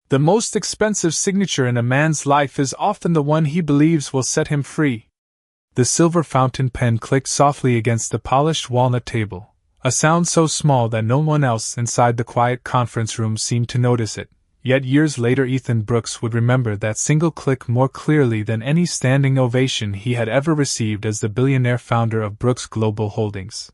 The most expensive signature in a man's life is often the one he believes will set him free. The silver fountain pen clicked softly against the polished walnut table, a sound so small that no one else inside the quiet conference room seemed to notice it. Yet years later Ethan Brooks would remember that single click more clearly than any standing ovation he had ever received as the billionaire founder of Brooks Global Holdings.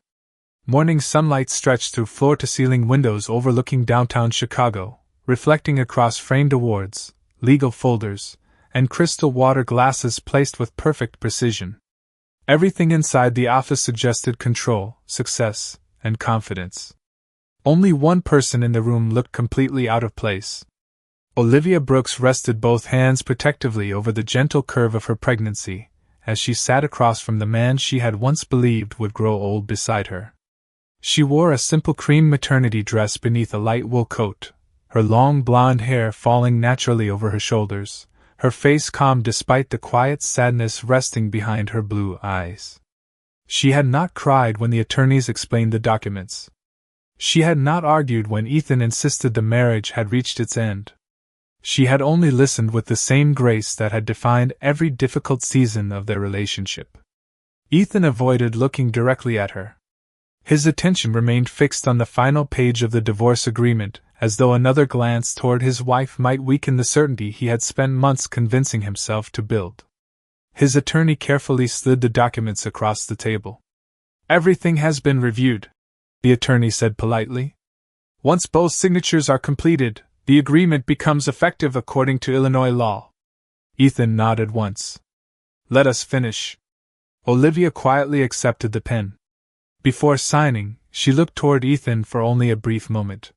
Morning sunlight stretched through floor-to-ceiling windows overlooking downtown Chicago, reflecting across framed awards, legal folders, and crystal water glasses placed with perfect precision. Everything inside the office suggested control, success, and confidence. Only one person in the room looked completely out of place. Olivia Brooks rested both hands protectively over the gentle curve of her pregnancy, as she sat across from the man she had once believed would grow old beside her. She wore a simple cream maternity dress beneath a light wool coat, her long blonde hair falling naturally over her shoulders, her face calm despite the quiet sadness resting behind her blue eyes. She had not cried when the attorneys explained the documents. She had not argued when Ethan insisted the marriage had reached its end. She had only listened with the same grace that had defined every difficult season of their relationship. Ethan avoided looking directly at her. His attention remained fixed on the final page of the divorce agreement, as though another glance toward his wife might weaken the certainty he had spent months convincing himself to build. His attorney carefully slid the documents across the table. "Everything has been reviewed," the attorney said politely. "Once both signatures are completed, the agreement becomes effective according to Illinois law." Ethan nodded once. "Let us finish." Olivia quietly accepted the pen. Before signing, she looked toward Ethan for only a brief moment.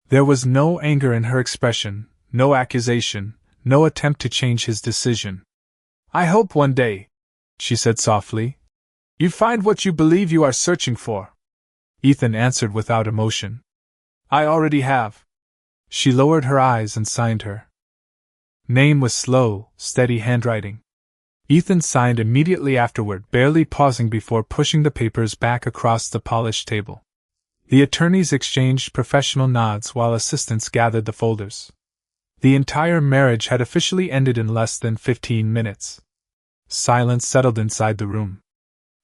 There was no anger in her expression, no accusation, no attempt to change his decision. "I hope one day," she said softly, "you find what you believe you are searching for." Ethan answered without emotion. "I already have." She lowered her eyes and signed her name with slow, steady handwriting. Ethan signed immediately afterward, barely pausing before pushing the papers back across the polished table. The attorneys exchanged professional nods while assistants gathered the folders. The entire marriage had officially ended in less than 15 minutes. Silence settled inside the room.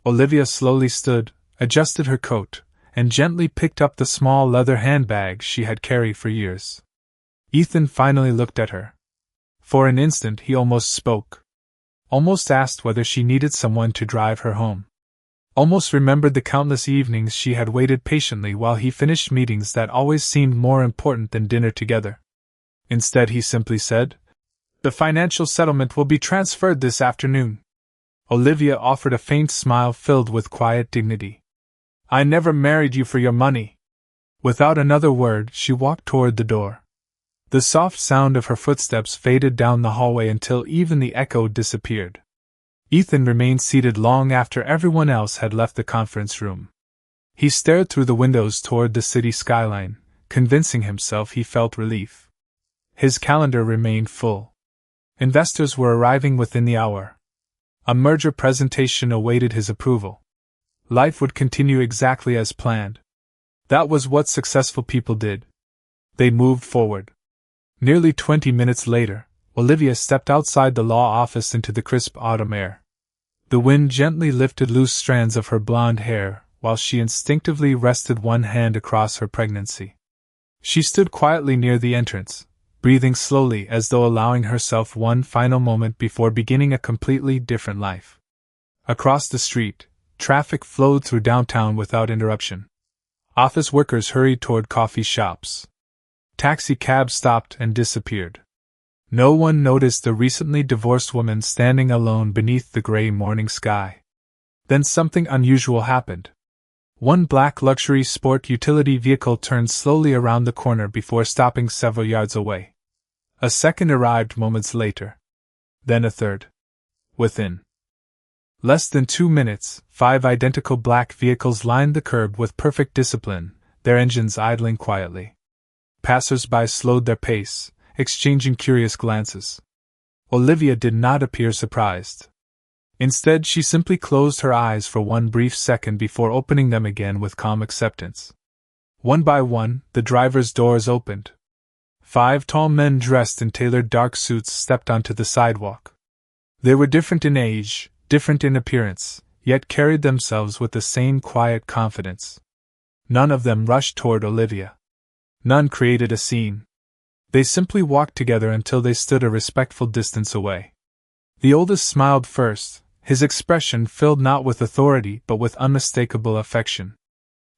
Olivia slowly stood, adjusted her coat, and gently picked up the small leather handbag she had carried for years. Ethan finally looked at her. For an instant he almost spoke. Almost asked whether she needed someone to drive her home. Almost remembered the countless evenings she had waited patiently while he finished meetings that always seemed more important than dinner together. Instead he simply said, "The financial settlement will be transferred this afternoon." Olivia offered a faint smile filled with quiet dignity. "I never married you for your money." Without another word, she walked toward the door. The soft sound of her footsteps faded down the hallway until even the echo disappeared. Ethan remained seated long after everyone else had left the conference room. He stared through the windows toward the city skyline, convincing himself he felt relief. His calendar remained full. Investors were arriving within the hour. A merger presentation awaited his approval. Life would continue exactly as planned. That was what successful people did. They moved forward. Nearly 20 minutes later, Olivia stepped outside the law office into the crisp autumn air. The wind gently lifted loose strands of her blonde hair, while she instinctively rested one hand across her pregnancy. She stood quietly near the entrance, breathing slowly as though allowing herself one final moment before beginning a completely different life. Across the street, traffic flowed through downtown without interruption. Office workers hurried toward coffee shops. Taxi cabs stopped and disappeared. No one noticed the recently divorced woman standing alone beneath the gray morning sky. Then something unusual happened. One black luxury sport utility vehicle turned slowly around the corner before stopping several yards away. A second arrived moments later. Then a third. Within less than 2 minutes, 5 identical black vehicles lined the curb with perfect discipline, their engines idling quietly. Passers-by slowed their pace, exchanging curious glances. Olivia did not appear surprised. Instead, she simply closed her eyes for one brief second before opening them again with calm acceptance. One by one, the driver's doors opened. 5 tall men dressed in tailored dark suits stepped onto the sidewalk. They were different in age, different in appearance, yet carried themselves with the same quiet confidence. None of them rushed toward Olivia. None created a scene. They simply walked together until they stood a respectful distance away. The oldest smiled first, his expression filled not with authority but with unmistakable affection.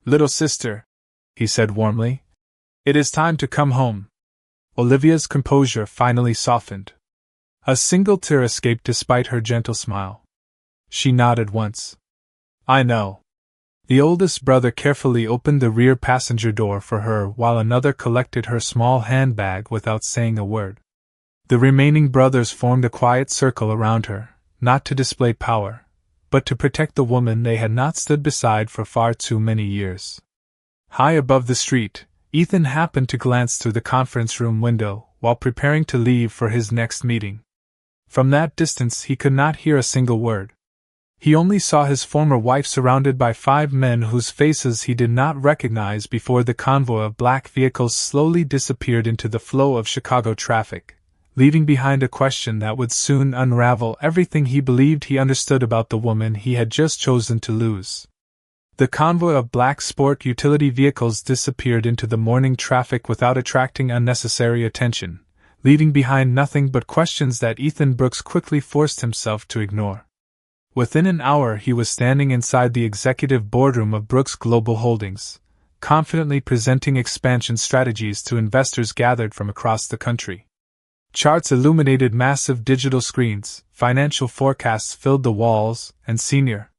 "Little sister," he said warmly, "it is time to come home." Olivia's composure finally softened. A single tear escaped despite her gentle smile. She nodded once. "I know." The oldest brother carefully opened the rear passenger door for her while another collected her small handbag without saying a word. The remaining brothers formed a quiet circle around her, not to display power, but to protect the woman they had not stood beside for far too many years. High above the street, Ethan happened to glance through the conference room window while preparing to leave for his next meeting. From that distance he could not hear a single word. He only saw his former wife surrounded by 5 men whose faces he did not recognize before the convoy of black vehicles slowly disappeared into the flow of Chicago traffic, leaving behind a question that would soon unravel everything he believed he understood about the woman he had just chosen to lose. The convoy of black sport utility vehicles disappeared into the morning traffic without attracting unnecessary attention, leaving behind nothing but questions that Ethan Brooks quickly forced himself to ignore. Within an hour he was standing inside the executive boardroom of Brooks Global Holdings, confidently presenting expansion strategies to investors gathered from across the country. Charts illuminated massive digital screens, financial forecasts filled the walls, and senior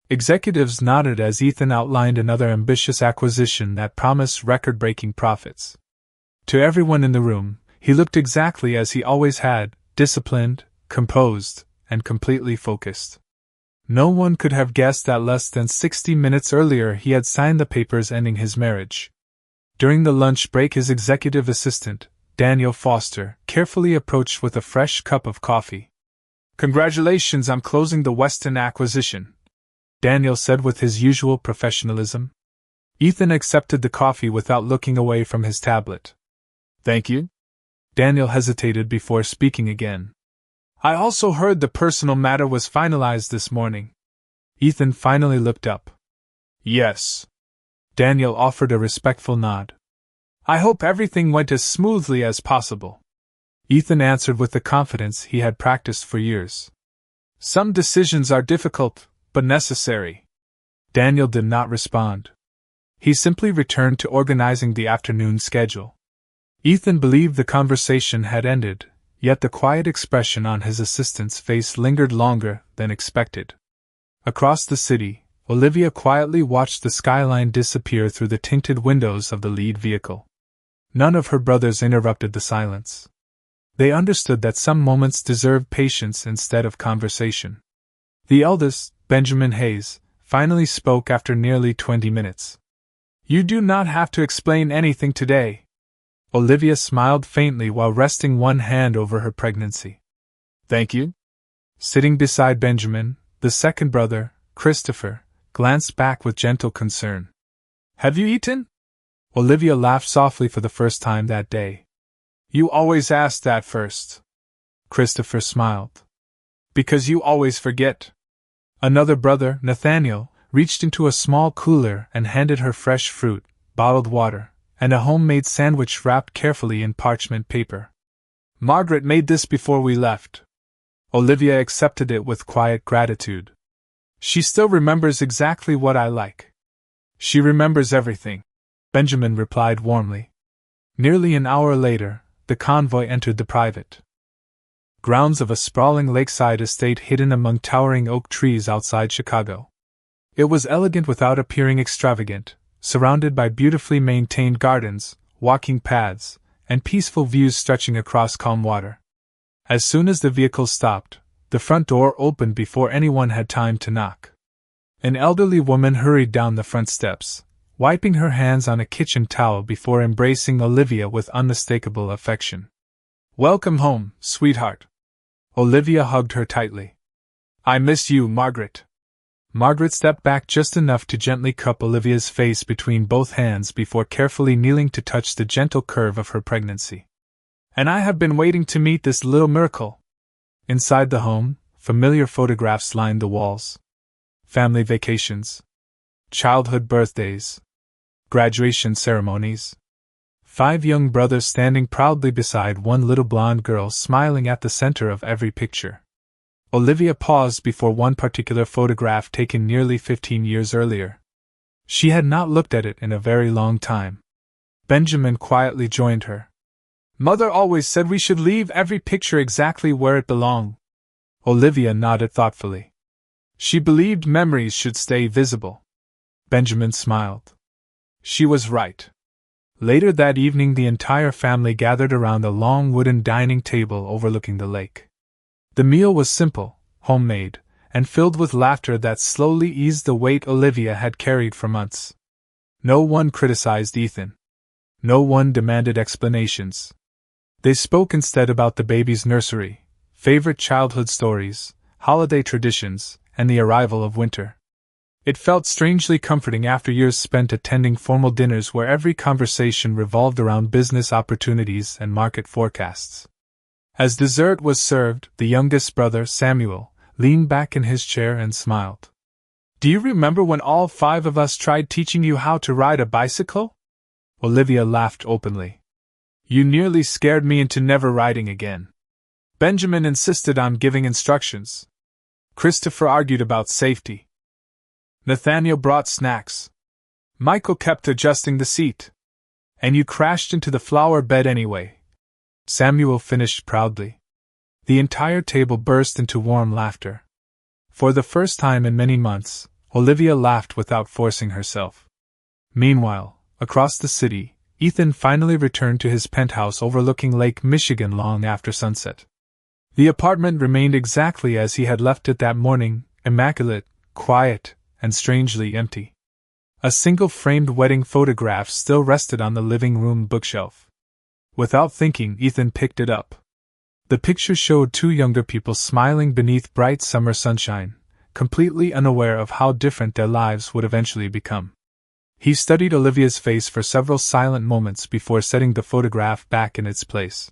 executives nodded as Ethan outlined another ambitious acquisition that promised record-breaking profits. To everyone in the room, he looked exactly as he always had, disciplined, composed, and completely focused. No one could have guessed that less than 60 minutes earlier he had signed the papers ending his marriage. During the lunch break, his executive assistant, Daniel Foster, carefully approached with a fresh cup of coffee. "Congratulations on closing the Weston acquisition," Daniel said with his usual professionalism. Ethan accepted the coffee without looking away from his tablet. "Thank you." Daniel hesitated before speaking again. "I also heard the personal matter was finalized this morning." Ethan finally looked up. "Yes." Daniel offered a respectful nod. "I hope everything went as smoothly as possible," Ethan answered with the confidence he had practiced for years. "Some decisions are difficult, but necessary." Daniel did not respond. He simply returned to organizing the afternoon schedule. Ethan believed the conversation had ended, yet the quiet expression on his assistant's face lingered longer than expected. Across the city, Olivia quietly watched the skyline disappear through the tinted windows of the lead vehicle. None of her brothers interrupted the silence. They understood that some moments deserved patience instead of conversation. The eldest, Benjamin Hayes, finally spoke after nearly 20 minutes. "You do not have to explain anything today." Olivia smiled faintly while resting one hand over her pregnancy. "Thank you." Sitting beside Benjamin, the second brother, Christopher, glanced back with gentle concern. "Have you eaten?" Olivia laughed softly for the first time that day. "You always ask that first." Christopher smiled. "Because you always forget." Another brother, Nathaniel, reached into a small cooler and handed her fresh fruit, bottled water, and a homemade sandwich wrapped carefully in parchment paper. "Margaret made this before we left." Olivia accepted it with quiet gratitude. "She still remembers exactly what I like." "She remembers everything," Benjamin replied warmly. Nearly an hour later, the convoy entered the private grounds of a sprawling lakeside estate hidden among towering oak trees outside Chicago. It was elegant without appearing extravagant, surrounded by beautifully maintained gardens, walking paths, and peaceful views stretching across calm water. As soon as the vehicle stopped, the front door opened before anyone had time to knock. An elderly woman hurried down the front steps, wiping her hands on a kitchen towel before embracing Olivia with unmistakable affection. "Welcome home, sweetheart." Olivia hugged her tightly. "I miss you, Margaret." Margaret stepped back just enough to gently cup Olivia's face between both hands before carefully kneeling to touch the gentle curve of her pregnancy. And I have been waiting to meet this little miracle. Inside the home, familiar photographs lined the walls. Family vacations. Childhood birthdays. Graduation ceremonies. 5 young brothers standing proudly beside one little blonde girl smiling at the center of every picture. Olivia paused before one particular photograph taken nearly 15 years earlier. She had not looked at it in a very long time. Benjamin quietly joined her. Mother always said we should leave every picture exactly where it belonged. Olivia nodded thoughtfully. She believed memories should stay visible. Benjamin smiled. She was right. Later that evening, the entire family gathered around a long wooden dining table overlooking the lake. The meal was simple, homemade, and filled with laughter that slowly eased the weight Olivia had carried for months. No one criticized Ethan. No one demanded explanations. They spoke instead about the baby's nursery, favorite childhood stories, holiday traditions, and the arrival of winter. It felt strangely comforting after years spent attending formal dinners where every conversation revolved around business opportunities and market forecasts. As dessert was served, the youngest brother, Samuel, leaned back in his chair and smiled. Do you remember when all 5 of us tried teaching you how to ride a bicycle? Olivia laughed openly. You nearly scared me into never riding again. Benjamin insisted on giving instructions. Christopher argued about safety. Nathaniel brought snacks. Michael kept adjusting the seat. And you crashed into the flower bed anyway, Samuel finished proudly. The entire table burst into warm laughter. For the first time in many months, Olivia laughed without forcing herself. Meanwhile, across the city, Ethan finally returned to his penthouse overlooking Lake Michigan long after sunset. The apartment remained exactly as he had left it that morning, immaculate, quiet, and strangely empty. A single framed wedding photograph still rested on the living room bookshelf. Without thinking, Ethan picked it up. The picture showed 2 younger people smiling beneath bright summer sunshine, completely unaware of how different their lives would eventually become. He studied Olivia's face for several silent moments before setting the photograph back in its place.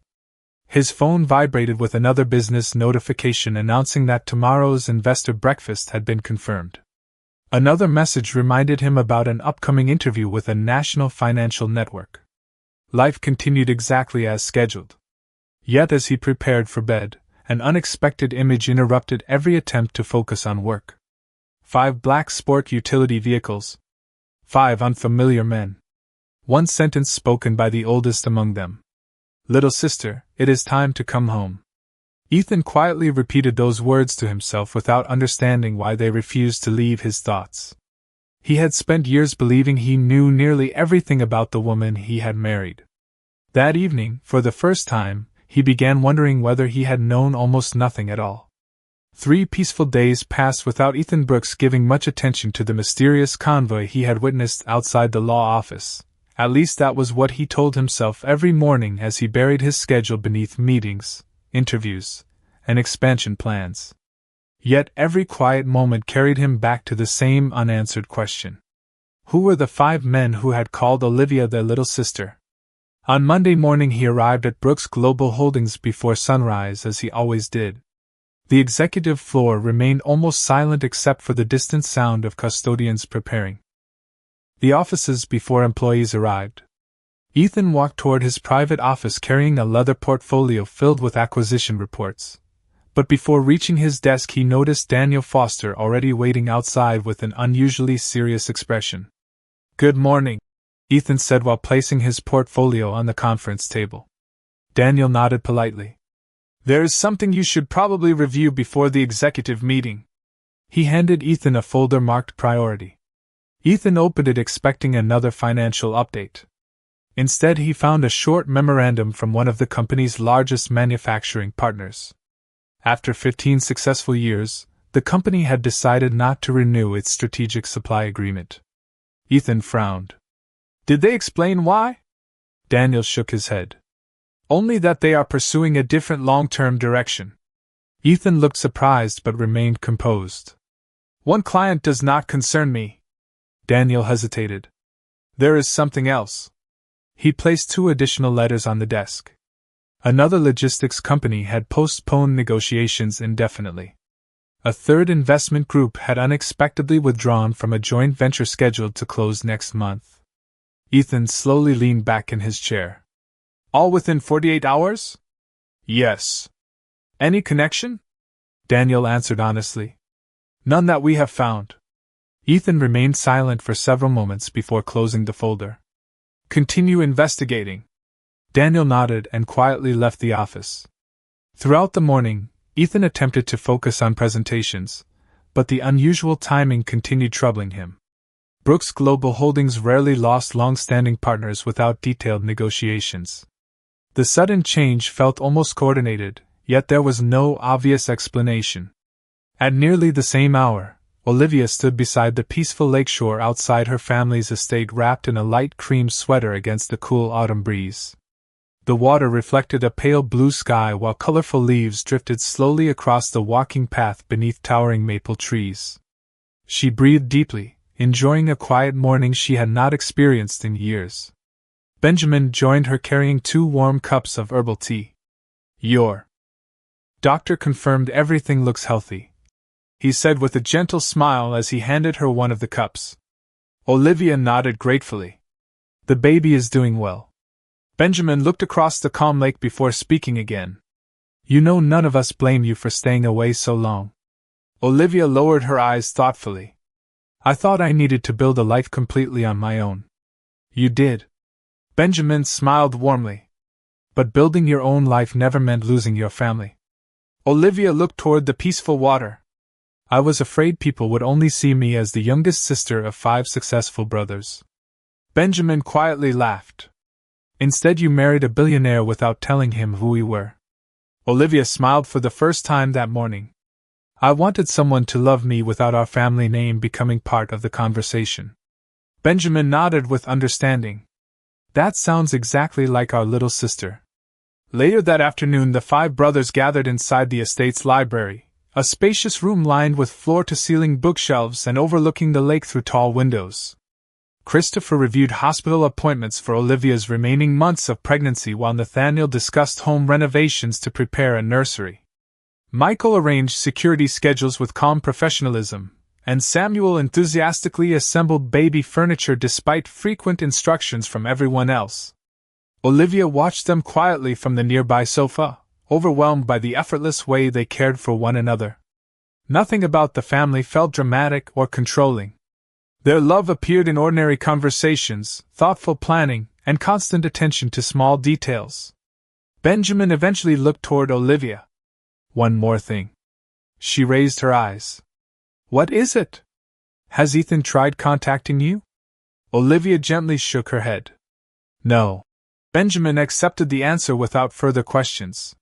His phone vibrated with another business notification announcing that tomorrow's investor breakfast had been confirmed. Another message reminded him about an upcoming interview with a national financial network. Life continued exactly as scheduled. Yet as he prepared for bed, an unexpected image interrupted every attempt to focus on work. 5 black sport utility vehicles. 5 unfamiliar men. One sentence spoken by the oldest among them. Little sister, it is time to come home. Ethan quietly repeated those words to himself without understanding why they refused to leave his thoughts. He had spent years believing he knew nearly everything about the woman he had married. That evening, for the first time, he began wondering whether he had known almost nothing at all. 3 peaceful days passed without Ethan Brooks giving much attention to the mysterious convoy he had witnessed outside the law office. At least that was what he told himself every morning as he buried his schedule beneath meetings, interviews, and expansion plans. Yet every quiet moment carried him back to the same unanswered question. Who were the 5 men who had called Olivia their little sister? On Monday morning he arrived at Brooks Global Holdings before sunrise as he always did. The executive floor remained almost silent except for the distant sound of custodians preparing the offices before employees arrived. Ethan walked toward his private office carrying a leather portfolio filled with acquisition reports. But before reaching his desk he noticed Daniel Foster already waiting outside with an unusually serious expression. Good morning, Ethan said while placing his portfolio on the conference table. Daniel nodded politely. There is something you should probably review before the executive meeting. He handed Ethan a folder marked priority. Ethan opened it expecting another financial update. Instead he found a short memorandum from one of the company's largest manufacturing partners. After 15 successful years, the company had decided not to renew its strategic supply agreement. Ethan frowned. Did they explain why? Daniel shook his head. Only that they are pursuing a different long-term direction. Ethan looked surprised but remained composed. One client does not concern me. Daniel hesitated. There is something else. He placed 2 additional letters on the desk. Another logistics company had postponed negotiations indefinitely. A third investment group had unexpectedly withdrawn from a joint venture scheduled to close next month. Ethan slowly leaned back in his chair. All within 48 hours? Yes. Any connection? Daniel answered honestly. None that we have found. Ethan remained silent for several moments before closing the folder. Continue investigating. Daniel nodded and quietly left the office. Throughout the morning, Ethan attempted to focus on presentations, but the unusual timing continued troubling him. Brooks Global Holdings rarely lost long-standing partners without detailed negotiations. The sudden change felt almost coordinated, yet there was no obvious explanation. At nearly the same hour, Olivia stood beside the peaceful lakeshore outside her family's estate, wrapped in a light cream sweater against the cool autumn breeze. The water reflected a pale blue sky while colorful leaves drifted slowly across the walking path beneath towering maple trees. She breathed deeply, enjoying a quiet morning she had not experienced in years. Benjamin joined her carrying 2 warm cups of herbal tea. Your doctor confirmed everything looks healthy, he said with a gentle smile as he handed her one of the cups. Olivia nodded gratefully. The baby is doing well. Benjamin looked across the calm lake before speaking again. You know, none of us blame you for staying away so long. Olivia lowered her eyes thoughtfully. I thought I needed to build a life completely on my own. You did. Benjamin smiled warmly. But building your own life never meant losing your family. Olivia looked toward the peaceful water. I was afraid people would only see me as the youngest sister of 5 successful brothers. Benjamin quietly laughed. Instead, you married a billionaire without telling him who we were. Olivia smiled for the first time that morning. I wanted someone to love me without our family name becoming part of the conversation. Benjamin nodded with understanding. That sounds exactly like our little sister. Later that afternoon, the 5 brothers gathered inside the estate's library, a spacious room lined with floor-to-ceiling bookshelves and overlooking the lake through tall windows. Christopher reviewed hospital appointments for Olivia's remaining months of pregnancy, while Nathaniel discussed home renovations to prepare a nursery. Michael arranged security schedules with calm professionalism, and Samuel enthusiastically assembled baby furniture despite frequent instructions from everyone else. Olivia watched them quietly from the nearby sofa, overwhelmed by the effortless way they cared for one another. Nothing about the family felt dramatic or controlling. Their love appeared in ordinary conversations, thoughtful planning, and constant attention to small details. Benjamin eventually looked toward Olivia. One more thing. She raised her eyes. What is it? Has Ethan tried contacting you? Olivia gently shook her head. No. Benjamin accepted the answer without further questions.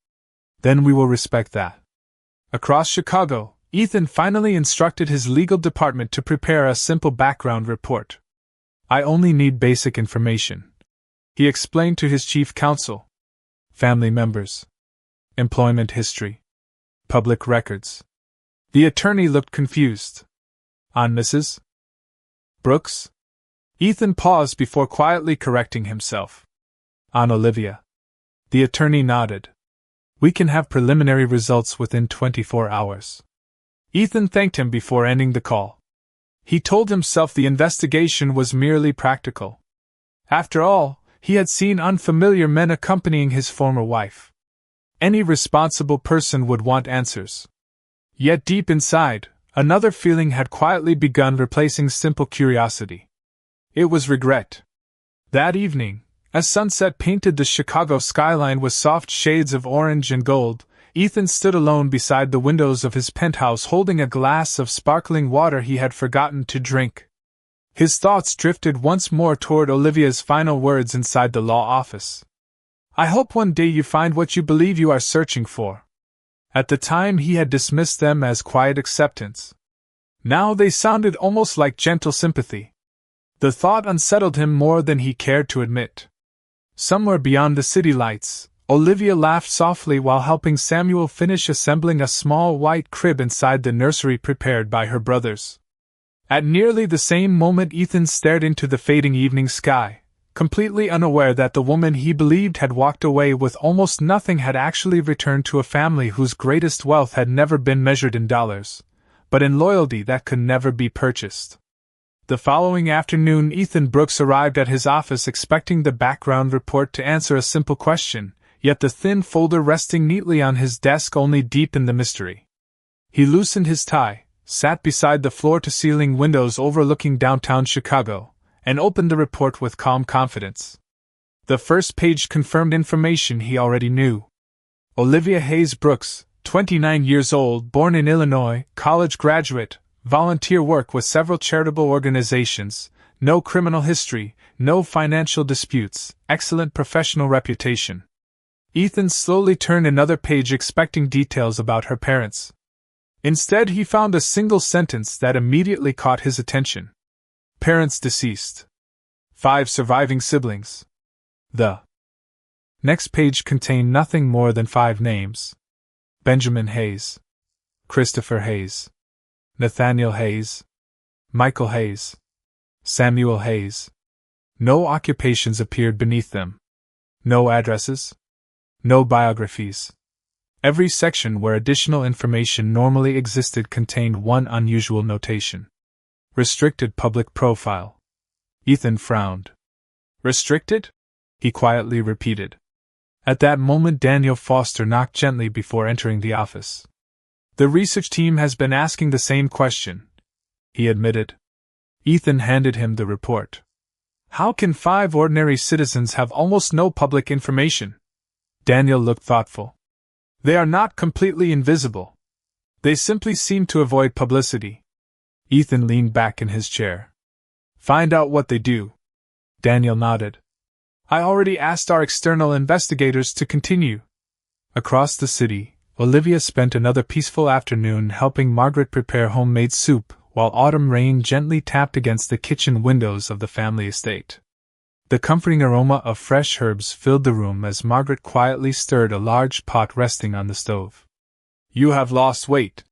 Then we will respect that. Across Chicago, Ethan finally instructed his legal department to prepare a simple background report. I only need basic information, he explained to his chief counsel. Family members. Employment history. Public records. The attorney looked confused. On Mrs. Brooks? Ethan paused before quietly correcting himself. On Olivia. The attorney nodded. We can have preliminary results within 24 hours. Ethan thanked him before ending the call. He told himself the investigation was merely practical. After all, he had seen unfamiliar men accompanying his former wife. Any responsible person would want answers. Yet deep inside, another feeling had quietly begun replacing simple curiosity. It was regret. That evening, as sunset painted the Chicago skyline with soft shades of orange and gold, Ethan stood alone beside the windows of his penthouse holding a glass of sparkling water he had forgotten to drink. His thoughts drifted once more toward Olivia's final words inside the law office. I hope one day you find what you believe you are searching for. At the time he had dismissed them as quiet acceptance. Now they sounded almost like gentle sympathy. The thought unsettled him more than he cared to admit. Somewhere beyond the city lights, Olivia laughed softly while helping Samuel finish assembling a small white crib inside the nursery prepared by her brothers. At nearly the same moment, Ethan stared into the fading evening sky, completely unaware that the woman he believed had walked away with almost nothing had actually returned to a family whose greatest wealth had never been measured in dollars, but in loyalty that could never be purchased. The following afternoon, Ethan Brooks arrived at his office expecting the background report to answer a simple question, yet the thin folder resting neatly on his desk only deepened the mystery. He loosened his tie, sat beside the floor-to-ceiling windows overlooking downtown Chicago, and opened the report with calm confidence. The first page confirmed information he already knew. Olivia Hayes Brooks, 29 years old, born in Illinois, college graduate, volunteer work with several charitable organizations, no criminal history, no financial disputes, excellent professional reputation. Ethan slowly turned another page expecting details about her parents. Instead, he found a single sentence that immediately caught his attention. Parents deceased. 5 surviving siblings. The next page contained nothing more than 5 names. Benjamin Hayes, Christopher Hayes, Nathaniel Hayes, Michael Hayes, Samuel Hayes. No occupations appeared beneath them. No addresses. No biographies. Every section where additional information normally existed contained one unusual notation. Restricted public profile. Ethan frowned. Restricted? He quietly repeated. At that moment, Daniel Foster knocked gently before entering the office. The research team has been asking the same question, he admitted. Ethan handed him the report. How can 5 ordinary citizens have almost no public information? Daniel looked thoughtful. They are not completely invisible. They simply seem to avoid publicity. Ethan leaned back in his chair. Find out what they do. Daniel nodded. I already asked our external investigators to continue. Across the city, Olivia spent another peaceful afternoon helping Margaret prepare homemade soup, while autumn rain gently tapped against the kitchen windows of the family estate. The comforting aroma of fresh herbs filled the room as Margaret quietly stirred a large pot resting on the stove. You have lost weight,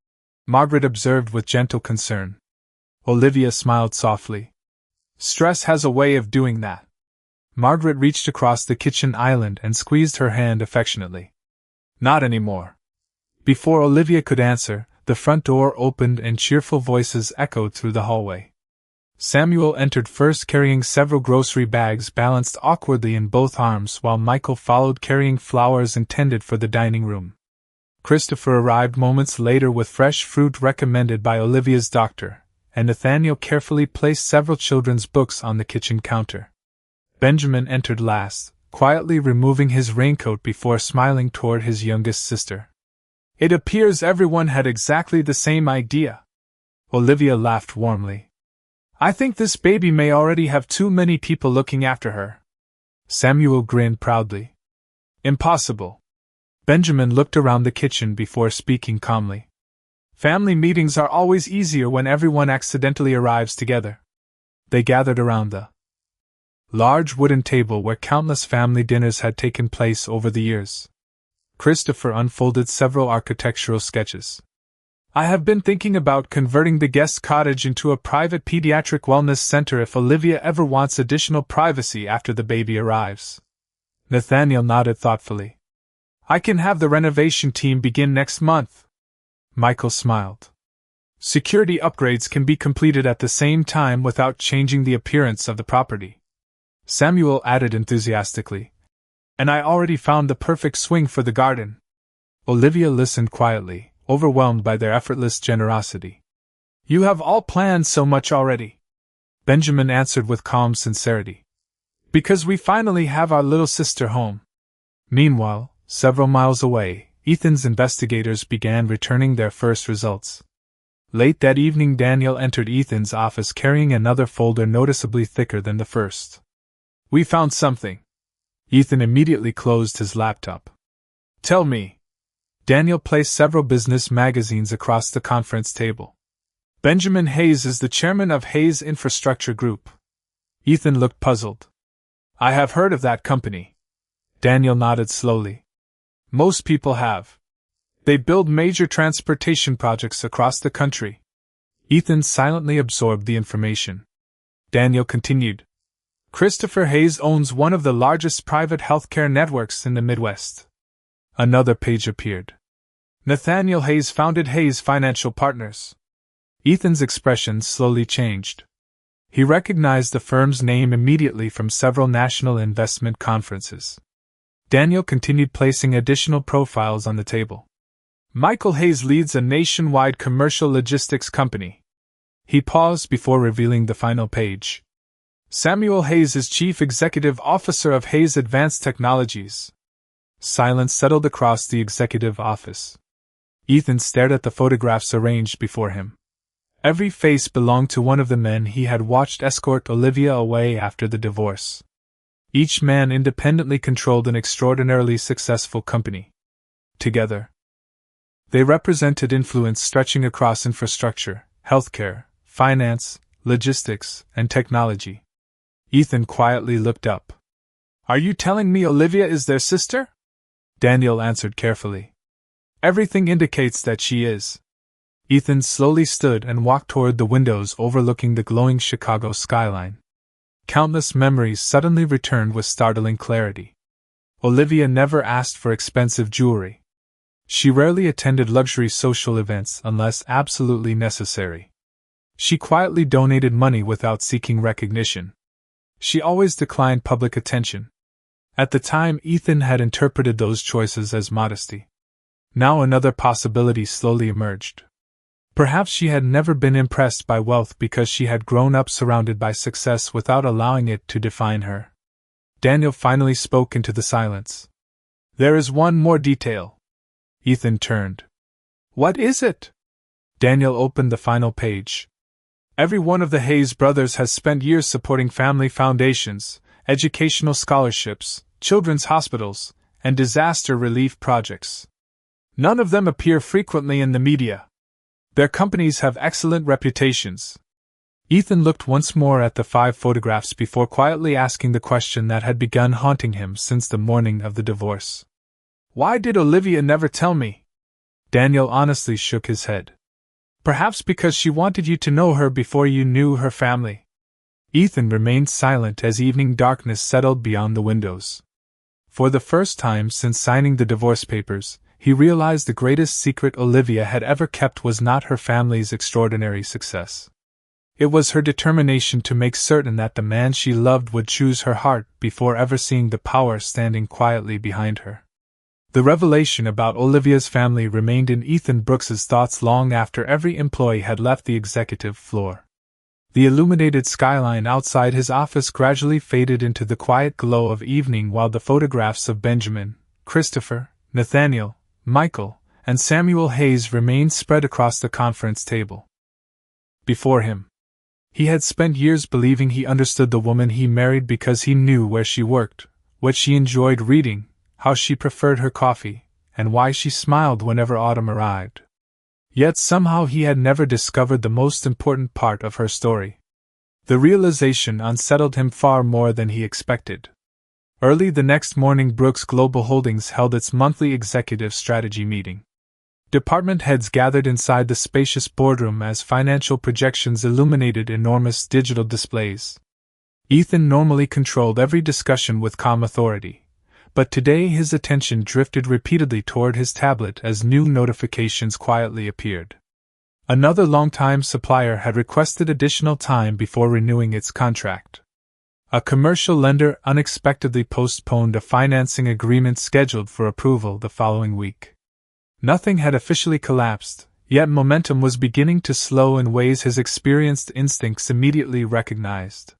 Margaret observed with gentle concern. Olivia smiled softly. Stress has a way of doing that. Margaret reached across the kitchen island and squeezed her hand affectionately. Not anymore. Before Olivia could answer, the front door opened and cheerful voices echoed through the hallway. Samuel entered first, carrying several grocery bags balanced awkwardly in both arms, while Michael followed carrying flowers intended for the dining room. Christopher arrived moments later with fresh fruit recommended by Olivia's doctor, and Nathaniel carefully placed several children's books on the kitchen counter. Benjamin entered last, quietly removing his raincoat before smiling toward his youngest sister. It appears everyone had exactly the same idea. Olivia laughed warmly. I think this baby may already have too many people looking after her. Samuel grinned proudly. Impossible. Benjamin looked around the kitchen before speaking calmly. Family meetings are always easier when everyone accidentally arrives together. They gathered around the large wooden table where countless family dinners had taken place over the years. Christopher unfolded several architectural sketches. I have been thinking about converting the guest cottage into a private pediatric wellness center if Olivia ever wants additional privacy after the baby arrives. Nathaniel nodded thoughtfully. I can have the renovation team begin next month. Michael smiled. Security upgrades can be completed at the same time without changing the appearance of the property. Samuel added enthusiastically. And I already found the perfect swing for the garden. Olivia listened quietly, overwhelmed by their effortless generosity. You have all planned so much already, Benjamin answered with calm sincerity. Because we finally have our little sister home. Meanwhile, several miles away, Ethan's investigators began returning their first results. Late that evening, Daniel entered Ethan's office carrying another folder noticeably thicker than the first. We found something. Ethan immediately closed his laptop. Tell me. Daniel placed several business magazines across the conference table. Benjamin Hayes is the chairman of Hayes Infrastructure Group. Ethan looked puzzled. I have heard of that company. Daniel nodded slowly. Most people have. They build major transportation projects across the country. Ethan silently absorbed the information. Daniel continued. Christopher Hayes owns one of the largest private healthcare networks in the Midwest. Another page appeared. Nathaniel Hayes founded Hayes Financial Partners. Ethan's expression slowly changed. He recognized the firm's name immediately from several national investment conferences. Daniel continued placing additional profiles on the table. Michael Hayes leads a nationwide commercial logistics company. He paused before revealing the final page. Samuel Hayes is Chief Executive Officer of Hayes Advanced Technologies. Silence settled across the executive office. Ethan stared at the photographs arranged before him. Every face belonged to one of the men he had watched escort Olivia away after the divorce. Each man independently controlled an extraordinarily successful company. Together, they represented influence stretching across infrastructure, healthcare, finance, logistics, and technology. Ethan quietly looked up. Are you telling me Olivia is their sister? Daniel answered carefully. Everything indicates that she is. Ethan slowly stood and walked toward the windows overlooking the glowing Chicago skyline. Countless memories suddenly returned with startling clarity. Olivia never asked for expensive jewelry. She rarely attended luxury social events unless absolutely necessary. She quietly donated money without seeking recognition. She always declined public attention. At the time, Ethan had interpreted those choices as modesty. Now another possibility slowly emerged. Perhaps she had never been impressed by wealth because she had grown up surrounded by success without allowing it to define her. Daniel finally spoke into the silence. There is one more detail. Ethan turned. What is it? Daniel opened the final page. Every one of the Hayes brothers has spent years supporting family foundations, educational scholarships, children's hospitals, and disaster relief projects. None of them appear frequently in the media. Their companies have excellent reputations. Ethan looked once more at the 5 photographs before quietly asking the question that had begun haunting him since the morning of the divorce. Why did Olivia never tell me? Daniel honestly shook his head. Perhaps because she wanted you to know her before you knew her family. Ethan remained silent as evening darkness settled beyond the windows. For the first time since signing the divorce papers, he realized the greatest secret Olivia had ever kept was not her family's extraordinary success. It was her determination to make certain that the man she loved would choose her heart before ever seeing the power standing quietly behind her. The revelation about Olivia's family remained in Ethan Brooks's thoughts long after every employee had left the executive floor. The illuminated skyline outside his office gradually faded into the quiet glow of evening while the photographs of Benjamin, Christopher, Nathaniel, Michael, and Samuel Hayes remained spread across the conference table. Before him, he had spent years believing he understood the woman he married because he knew where she worked, what she enjoyed reading, how she preferred her coffee, and why she smiled whenever autumn arrived. Yet somehow he had never discovered the most important part of her story. The realization unsettled him far more than he expected. Early the next morning, Brooks Global Holdings held its monthly executive strategy meeting. Department heads gathered inside the spacious boardroom as financial projections illuminated enormous digital displays. Ethan normally controlled every discussion with calm authority, but today his attention drifted repeatedly toward his tablet as new notifications quietly appeared. Another longtime supplier had requested additional time before renewing its contract. A commercial lender unexpectedly postponed a financing agreement scheduled for approval the following week. Nothing had officially collapsed, yet momentum was beginning to slow in ways his experienced instincts immediately recognized.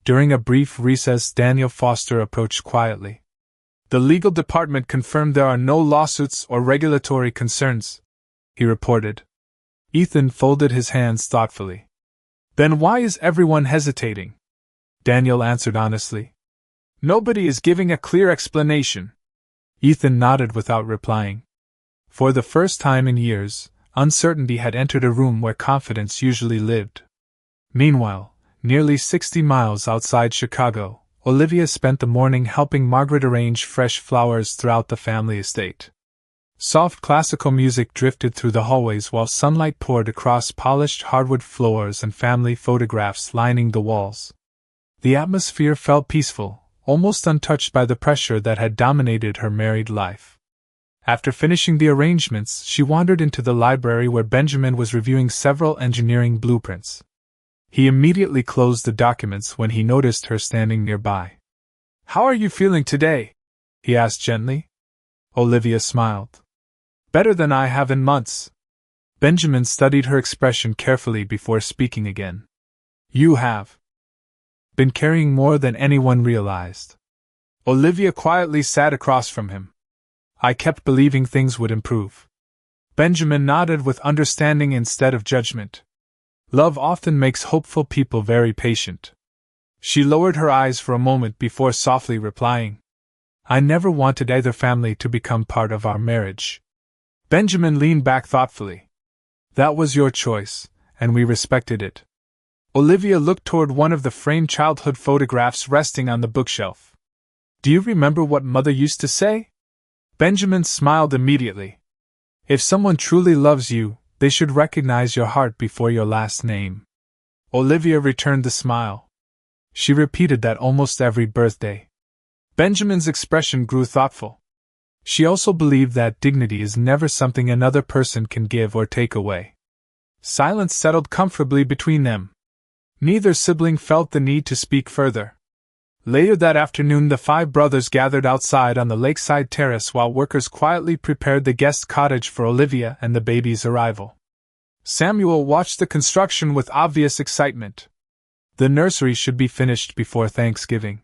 During a brief recess, Daniel Foster approached quietly. The legal department confirmed there are no lawsuits or regulatory concerns, he reported. Ethan folded his hands thoughtfully. Then why is everyone hesitating? Daniel answered honestly. Nobody is giving a clear explanation. Ethan nodded without replying. For the first time in years, uncertainty had entered a room where confidence usually lived. Meanwhile, nearly 60 miles outside Chicago, Olivia spent the morning helping Margaret arrange fresh flowers throughout the family estate. Soft classical music drifted through the hallways while sunlight poured across polished hardwood floors and family photographs lining the walls. The atmosphere felt peaceful, almost untouched by the pressure that had dominated her married life. After finishing the arrangements, she wandered into the library where Benjamin was reviewing several engineering blueprints. He immediately closed the documents when he noticed her standing nearby. "How are you feeling today?" he asked gently. Olivia smiled. "Better than I have in months." Benjamin studied her expression carefully before speaking again. "You have been carrying more than anyone realized." Olivia quietly sat across from him. "I kept believing things would improve." Benjamin nodded with understanding instead of judgment. "Love often makes hopeful people very patient." She lowered her eyes for a moment before softly replying, "I never wanted either family to become part of our marriage." Benjamin leaned back thoughtfully. "That was your choice, and we respected it." Olivia looked toward one of the framed childhood photographs resting on the bookshelf. "Do you remember what Mother used to say?" Benjamin smiled immediately. "If someone truly loves you, they should recognize your heart before your last name." Olivia returned the smile. She repeated that almost every birthday. Benjamin's expression grew thoughtful. She also believed that dignity is never something another person can give or take away. Silence settled comfortably between them. Neither sibling felt the need to speak further. Later that afternoon, the five brothers gathered outside on the lakeside terrace while workers quietly prepared the guest cottage for Olivia and the baby's arrival. Samuel watched the construction with obvious excitement. The nursery should be finished before Thanksgiving.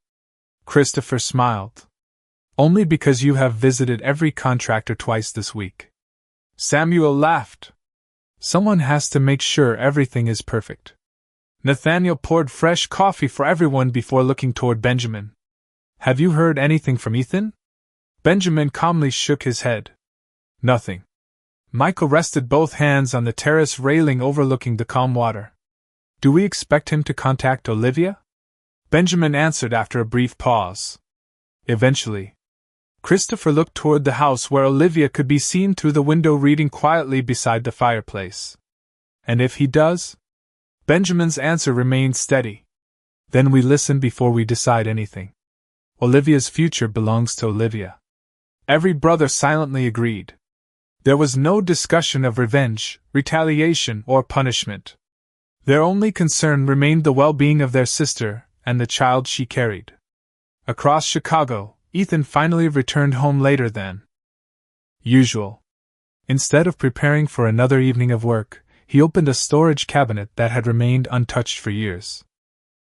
Christopher smiled. "Only because you have visited every contractor twice this week." Samuel laughed. "Someone has to make sure everything is perfect." Nathaniel poured fresh coffee for everyone before looking toward Benjamin. "Have you heard anything from Ethan?" Benjamin calmly shook his head. "Nothing." Michael rested both hands on the terrace railing overlooking the calm water. "Do we expect him to contact Olivia?" Benjamin answered after a brief pause. "Eventually." Christopher looked toward the house where Olivia could be seen through the window reading quietly beside the fireplace. "And if he does?" Benjamin's answer remained steady. "Then we listen before we decide anything. Olivia's future belongs to Olivia." Every brother silently agreed. There was no discussion of revenge, retaliation, or punishment. Their only concern remained the well-being of their sister and the child she carried. Across Chicago, Ethan finally returned home later than usual. Instead of preparing for another evening of work, he opened a storage cabinet that had remained untouched for years.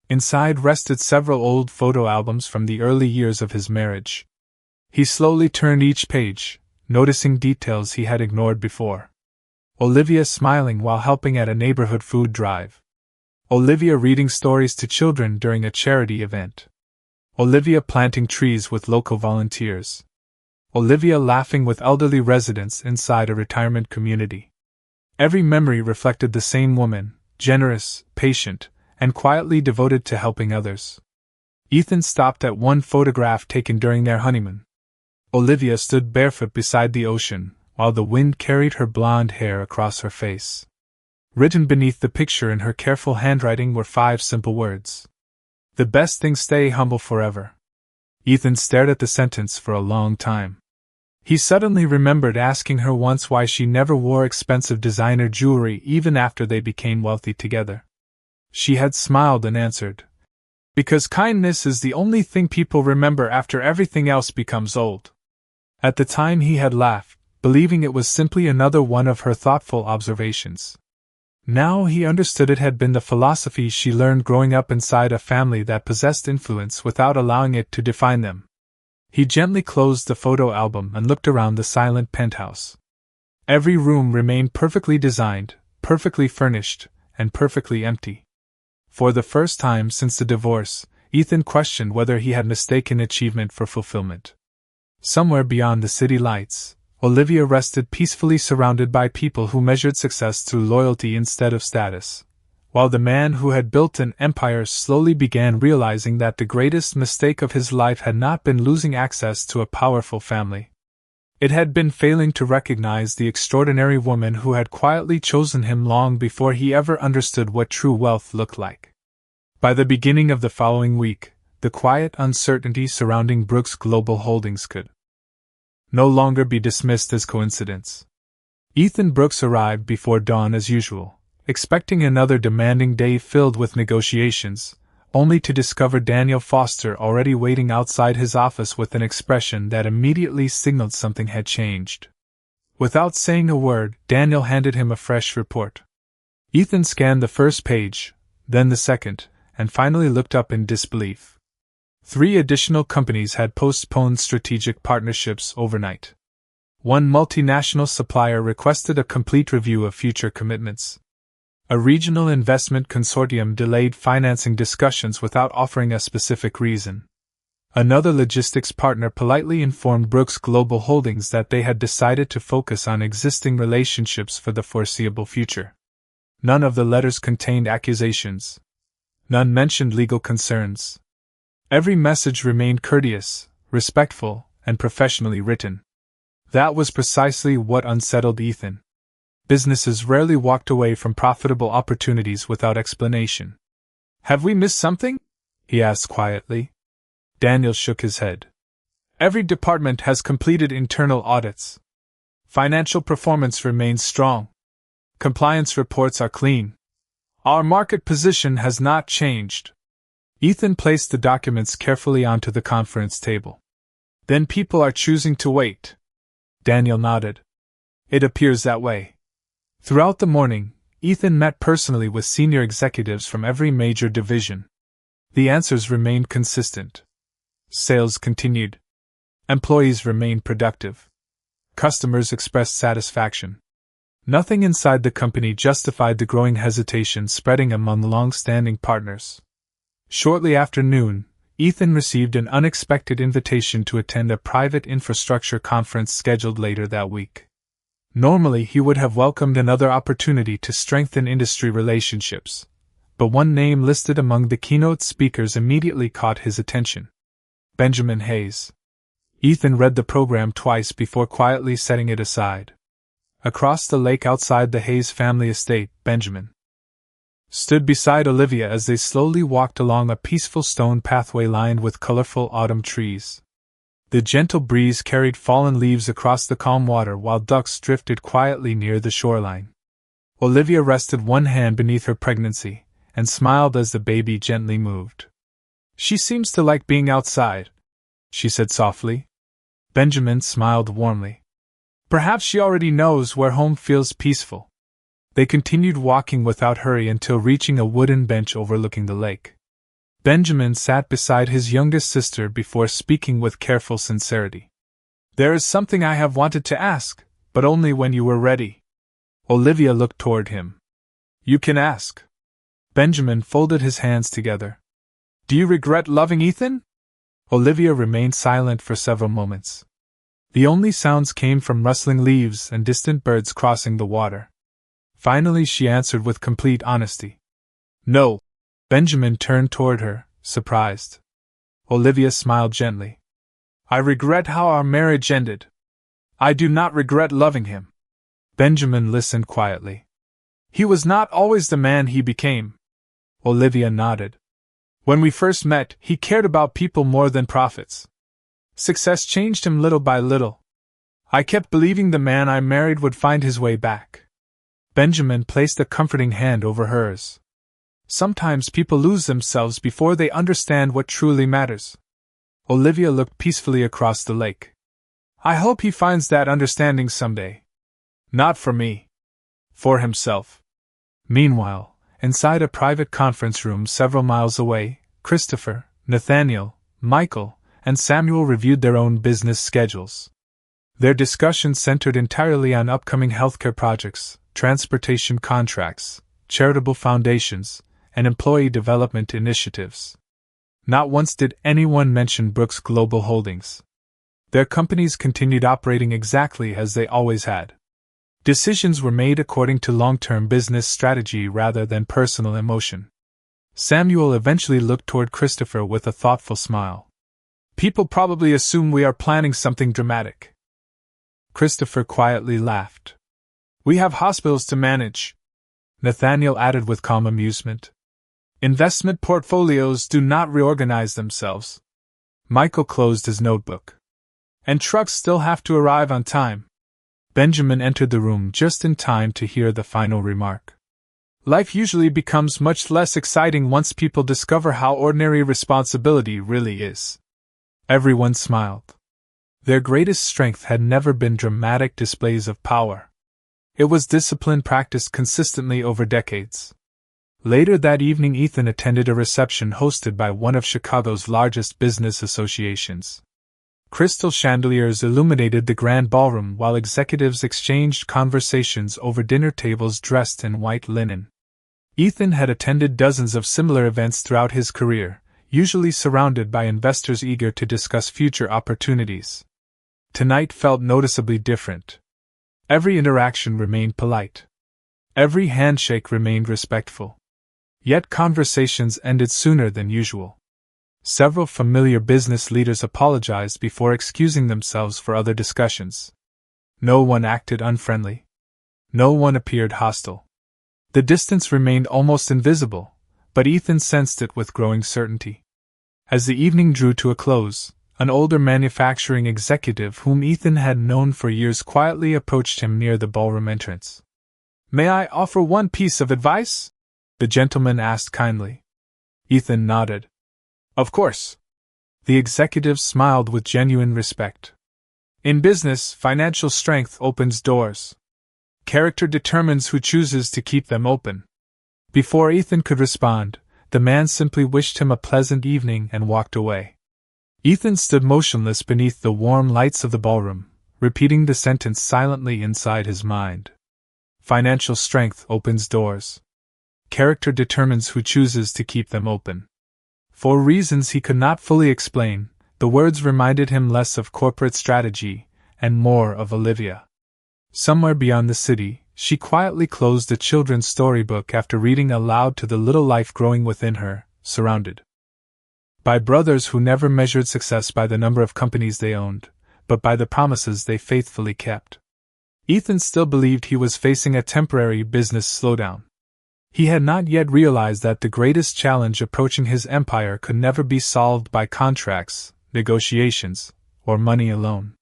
Inside rested several old photo albums from the early years of his marriage. He slowly turned each page, noticing details he had ignored before. Olivia smiling while helping at a neighborhood food drive. Olivia reading stories to children during a charity event. Olivia planting trees with local volunteers. Olivia laughing with elderly residents inside a retirement community. Every memory reflected the same woman, generous, patient, and quietly devoted to helping others. Ethan stopped at one photograph taken during their honeymoon. Olivia stood barefoot beside the ocean, while the wind carried her blonde hair across her face. Written beneath the picture in her careful handwriting were 5 simple words. "The best thing, stay humble forever." Ethan stared at the sentence for a long time. He suddenly remembered asking her once why she never wore expensive designer jewelry even after they became wealthy together. She had smiled and answered, "Because kindness is the only thing people remember after everything else becomes old." At the time he had laughed, believing it was simply another one of her thoughtful observations. Now he understood it had been the philosophy she learned growing up inside a family that possessed influence without allowing it to define them. He gently closed the photo album and looked around the silent penthouse. Every room remained perfectly designed, perfectly furnished, and perfectly empty. For the first time since the divorce, Ethan questioned whether he had mistaken achievement for fulfillment. Somewhere beyond the city lights, Olivia rested peacefully surrounded by people who measured success through loyalty instead of status, while the man who had built an empire slowly began realizing that the greatest mistake of his life had not been losing access to a powerful family. It had been failing to recognize the extraordinary woman who had quietly chosen him long before he ever understood what true wealth looked like. By the beginning of the following week, the quiet uncertainty surrounding Brooks Global Holdings could no longer be dismissed as coincidence. Ethan Brooks arrived before dawn as usual, expecting another demanding day filled with negotiations, only to discover Daniel Foster already waiting outside his office with an expression that immediately signaled something had changed. Without saying a word, Daniel handed him a fresh report. Ethan scanned the first page, then the second, and finally looked up in disbelief. 3 additional companies had postponed strategic partnerships overnight. One multinational supplier requested a complete review of future commitments. A regional investment consortium delayed financing discussions without offering a specific reason. Another logistics partner politely informed Brooks Global Holdings that they had decided to focus on existing relationships for the foreseeable future. None of the letters contained accusations. None mentioned legal concerns. Every message remained courteous, respectful, and professionally written. That was precisely what unsettled Ethan. Businesses rarely walked away from profitable opportunities without explanation. "Have we missed something?" he asked quietly. Daniel shook his head. "Every department has completed internal audits. Financial performance remains strong. Compliance reports are clean. Our market position has not changed." Ethan placed the documents carefully onto the conference table. "Then people are choosing to wait." Daniel nodded. "It appears that way." Throughout the morning, Ethan met personally with senior executives from every major division. The answers remained consistent. Sales continued. Employees remained productive. Customers expressed satisfaction. Nothing inside the company justified the growing hesitation spreading among long-standing partners. Shortly after noon, Ethan received an unexpected invitation to attend a private infrastructure conference scheduled later that week. Normally he would have welcomed another opportunity to strengthen industry relationships, but one name listed among the keynote speakers immediately caught his attention. Benjamin Hayes. Ethan read the program twice before quietly setting it aside. Across the lake outside the Hayes family estate, Benjamin stood beside Olivia as they slowly walked along a peaceful stone pathway lined with colorful autumn trees. The gentle breeze carried fallen leaves across the calm water while ducks drifted quietly near the shoreline. Olivia rested one hand beneath her pregnancy and smiled as the baby gently moved. "She seems to like being outside," she said softly. Benjamin smiled warmly. "Perhaps she already knows where home feels peaceful." They continued walking without hurry until reaching a wooden bench overlooking the lake. Benjamin sat beside his youngest sister before speaking with careful sincerity. "There is something I have wanted to ask, but only when you were ready." Olivia looked toward him. "You can ask." Benjamin folded his hands together. "Do you regret loving Ethan?" Olivia remained silent for several moments. The only sounds came from rustling leaves and distant birds crossing the water. Finally she answered with complete honesty. "No." Benjamin turned toward her, surprised. Olivia smiled gently. "I regret how our marriage ended. I do not regret loving him." Benjamin listened quietly. "He was not always the man he became." Olivia nodded. "When we first met, he cared about people more than profits. Success changed him little by little. I kept believing the man I married would find his way back." Benjamin placed a comforting hand over hers. "Sometimes people lose themselves before they understand what truly matters." Olivia looked peacefully across the lake. "I hope he finds that understanding someday. Not for me. For himself." Meanwhile, inside a private conference room several miles away, Christopher, Nathaniel, Michael, and Samuel reviewed their own business schedules. Their discussion centered entirely on upcoming healthcare projects, transportation contracts, charitable foundations, and employee development initiatives. Not once did anyone mention Brooks Global Holdings. Their companies continued operating exactly as they always had. Decisions were made according to long-term business strategy rather than personal emotion. Samuel eventually looked toward Christopher with a thoughtful smile. People probably assume we are planning something dramatic. Christopher quietly laughed. We have hospitals to manage, Nathaniel added with calm amusement. Investment portfolios do not reorganize themselves. Michael closed his notebook. And trucks still have to arrive on time. Benjamin entered the room just in time to hear the final remark. Life usually becomes much less exciting once people discover how ordinary responsibility really is. Everyone smiled. Their greatest strength had never been dramatic displays of power. It was discipline practiced consistently over decades. Later that evening, Ethan attended a reception hosted by one of Chicago's largest business associations. Crystal chandeliers illuminated the grand ballroom while executives exchanged conversations over dinner tables dressed in white linen. Ethan had attended dozens of similar events throughout his career, usually surrounded by investors eager to discuss future opportunities. Tonight felt noticeably different. Every interaction remained polite. Every handshake remained respectful. Yet conversations ended sooner than usual. Several familiar business leaders apologized before excusing themselves for other discussions. No one acted unfriendly. No one appeared hostile. The distance remained almost invisible, but Ethan sensed it with growing certainty. As the evening drew to a close, an older manufacturing executive whom Ethan had known for years quietly approached him near the ballroom entrance. "May I offer one piece of advice?" the gentleman asked kindly. Ethan nodded. "Of course." The executive smiled with genuine respect. "In business, financial strength opens doors. Character determines who chooses to keep them open." Before Ethan could respond, the man simply wished him a pleasant evening and walked away. Ethan stood motionless beneath the warm lights of the ballroom, repeating the sentence silently inside his mind. Financial strength opens doors. Character determines who chooses to keep them open. For reasons he could not fully explain, the words reminded him less of corporate strategy and more of Olivia. Somewhere beyond the city, she quietly closed a children's storybook after reading aloud to the little life growing within her, surrounded by brothers who never measured success by the number of companies they owned, but by the promises they faithfully kept. Ethan still believed he was facing a temporary business slowdown. He had not yet realized that the greatest challenge approaching his empire could never be solved by contracts, negotiations, or money alone.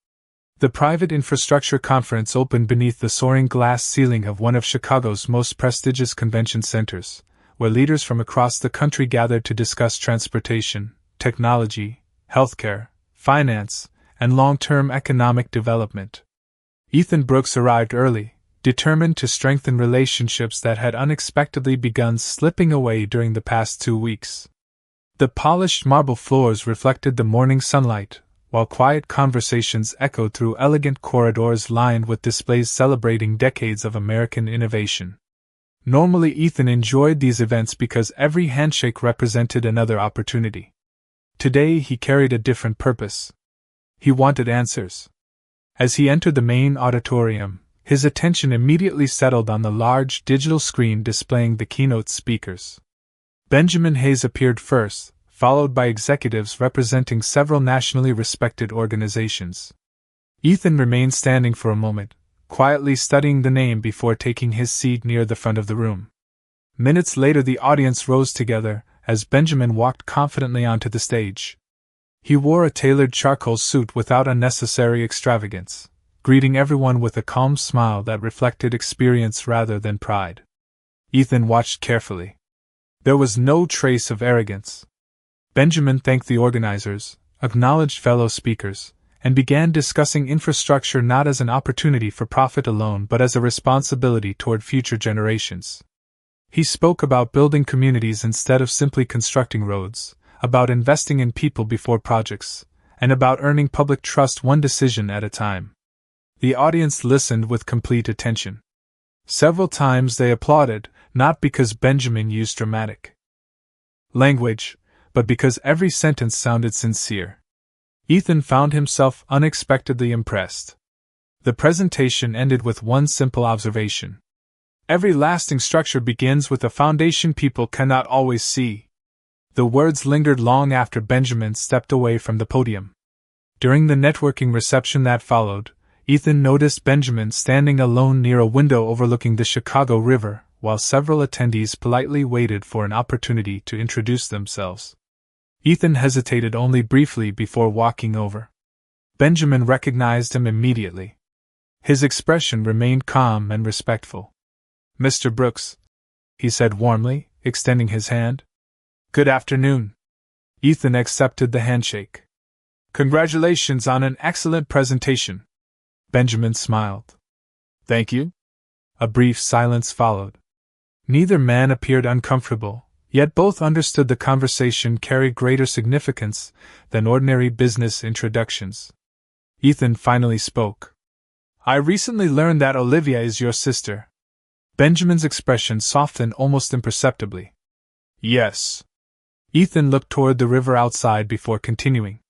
The private infrastructure conference opened beneath the soaring glass ceiling of one of Chicago's most prestigious convention centers, where leaders from across the country gathered to discuss transportation, technology, healthcare, finance, and long-term economic development. Ethan Brooks arrived early, determined to strengthen relationships that had unexpectedly begun slipping away during the past 2 weeks. The polished marble floors reflected the morning sunlight, while quiet conversations echoed through elegant corridors lined with displays celebrating decades of American innovation. Normally, Ethan enjoyed these events because every handshake represented another opportunity. Today, he carried a different purpose. He wanted answers. As he entered the main auditorium, his attention immediately settled on the large digital screen displaying the keynote speakers. Benjamin Hayes appeared first, followed by executives representing several nationally respected organizations. Ethan remained standing for a moment, quietly studying the name before taking his seat near the front of the room. Minutes later, the audience rose together as Benjamin walked confidently onto the stage. He wore a tailored charcoal suit without unnecessary extravagance, greeting everyone with a calm smile that reflected experience rather than pride. Ethan watched carefully. There was no trace of arrogance. Benjamin thanked the organizers, acknowledged fellow speakers, and began discussing infrastructure not as an opportunity for profit alone but as a responsibility toward future generations. He spoke about building communities instead of simply constructing roads, about investing in people before projects, and about earning public trust one decision at a time. The audience listened with complete attention. Several times they applauded, not because Benjamin used dramatic language, but because every sentence sounded sincere. Ethan found himself unexpectedly impressed. The presentation ended with one simple observation. Every lasting structure begins with a foundation people cannot always see. The words lingered long after Benjamin stepped away from the podium. During the networking reception that followed, Ethan noticed Benjamin standing alone near a window overlooking the Chicago River, while several attendees politely waited for an opportunity to introduce themselves. Ethan hesitated only briefly before walking over. Benjamin recognized him immediately. His expression remained calm and respectful. "Mr. Brooks," he said warmly, extending his hand. "Good afternoon." Ethan accepted the handshake. "Congratulations on an excellent presentation." Benjamin smiled. "Thank you." A brief silence followed. Neither man appeared uncomfortable, yet both understood the conversation carried greater significance than ordinary business introductions. Ethan finally spoke. "I recently learned that Olivia is your sister." Benjamin's expression softened almost imperceptibly. "Yes." Ethan looked toward the river outside before continuing.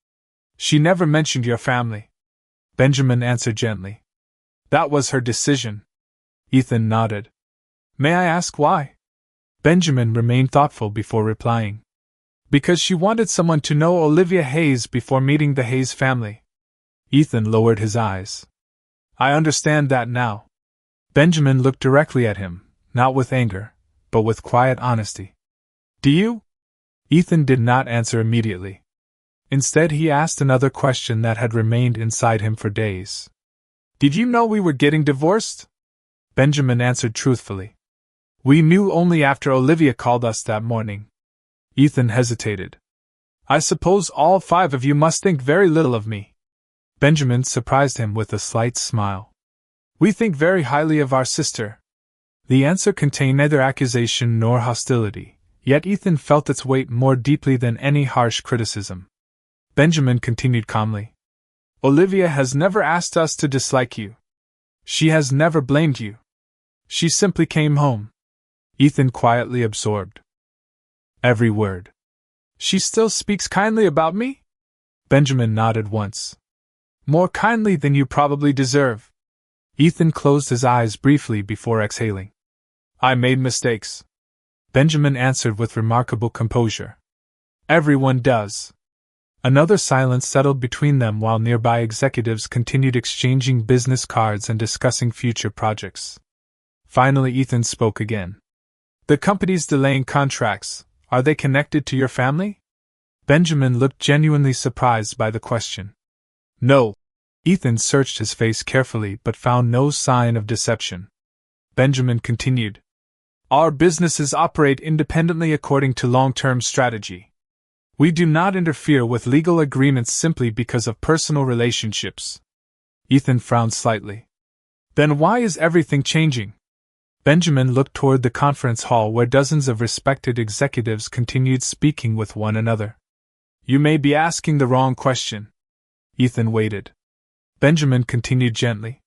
"She never mentioned your family." Benjamin answered gently. "That was her decision." Ethan nodded. "May I ask why?" Benjamin remained thoughtful before replying. "Because she wanted someone to know Olivia Hayes before meeting the Hayes family." Ethan lowered his eyes. "I understand that now." Benjamin looked directly at him, not with anger, but with quiet honesty. "Do you?" Ethan did not answer immediately. Instead, he asked another question that had remained inside him for days. "Did you know we were getting divorced?" Benjamin answered truthfully. "We knew only after Olivia called us that morning." Ethan hesitated. "I suppose all 5 of you must think very little of me." Benjamin surprised him with a slight smile. "We think very highly of our sister." The answer contained neither accusation nor hostility, yet Ethan felt its weight more deeply than any harsh criticism. Benjamin continued calmly. "Olivia has never asked us to dislike you. She has never blamed you. She simply came home." Ethan quietly absorbed every word. "She still speaks kindly about me?" Benjamin nodded once. "More kindly than you probably deserve." Ethan closed his eyes briefly before exhaling. "I made mistakes," Benjamin answered with remarkable composure. "Everyone does." Another silence settled between them while nearby executives continued exchanging business cards and discussing future projects. Finally, Ethan spoke again. "The company's delaying contracts, are they connected to your family?" Benjamin looked genuinely surprised by the question. "No." Ethan searched his face carefully but found no sign of deception. Benjamin continued. "Our businesses operate independently according to long-term strategy. We do not interfere with legal agreements simply because of personal relationships." Ethan frowned slightly. "Then why is everything changing?" Benjamin looked toward the conference hall where dozens of respected executives continued speaking with one another. "You may be asking the wrong question." Ethan waited. Benjamin continued gently.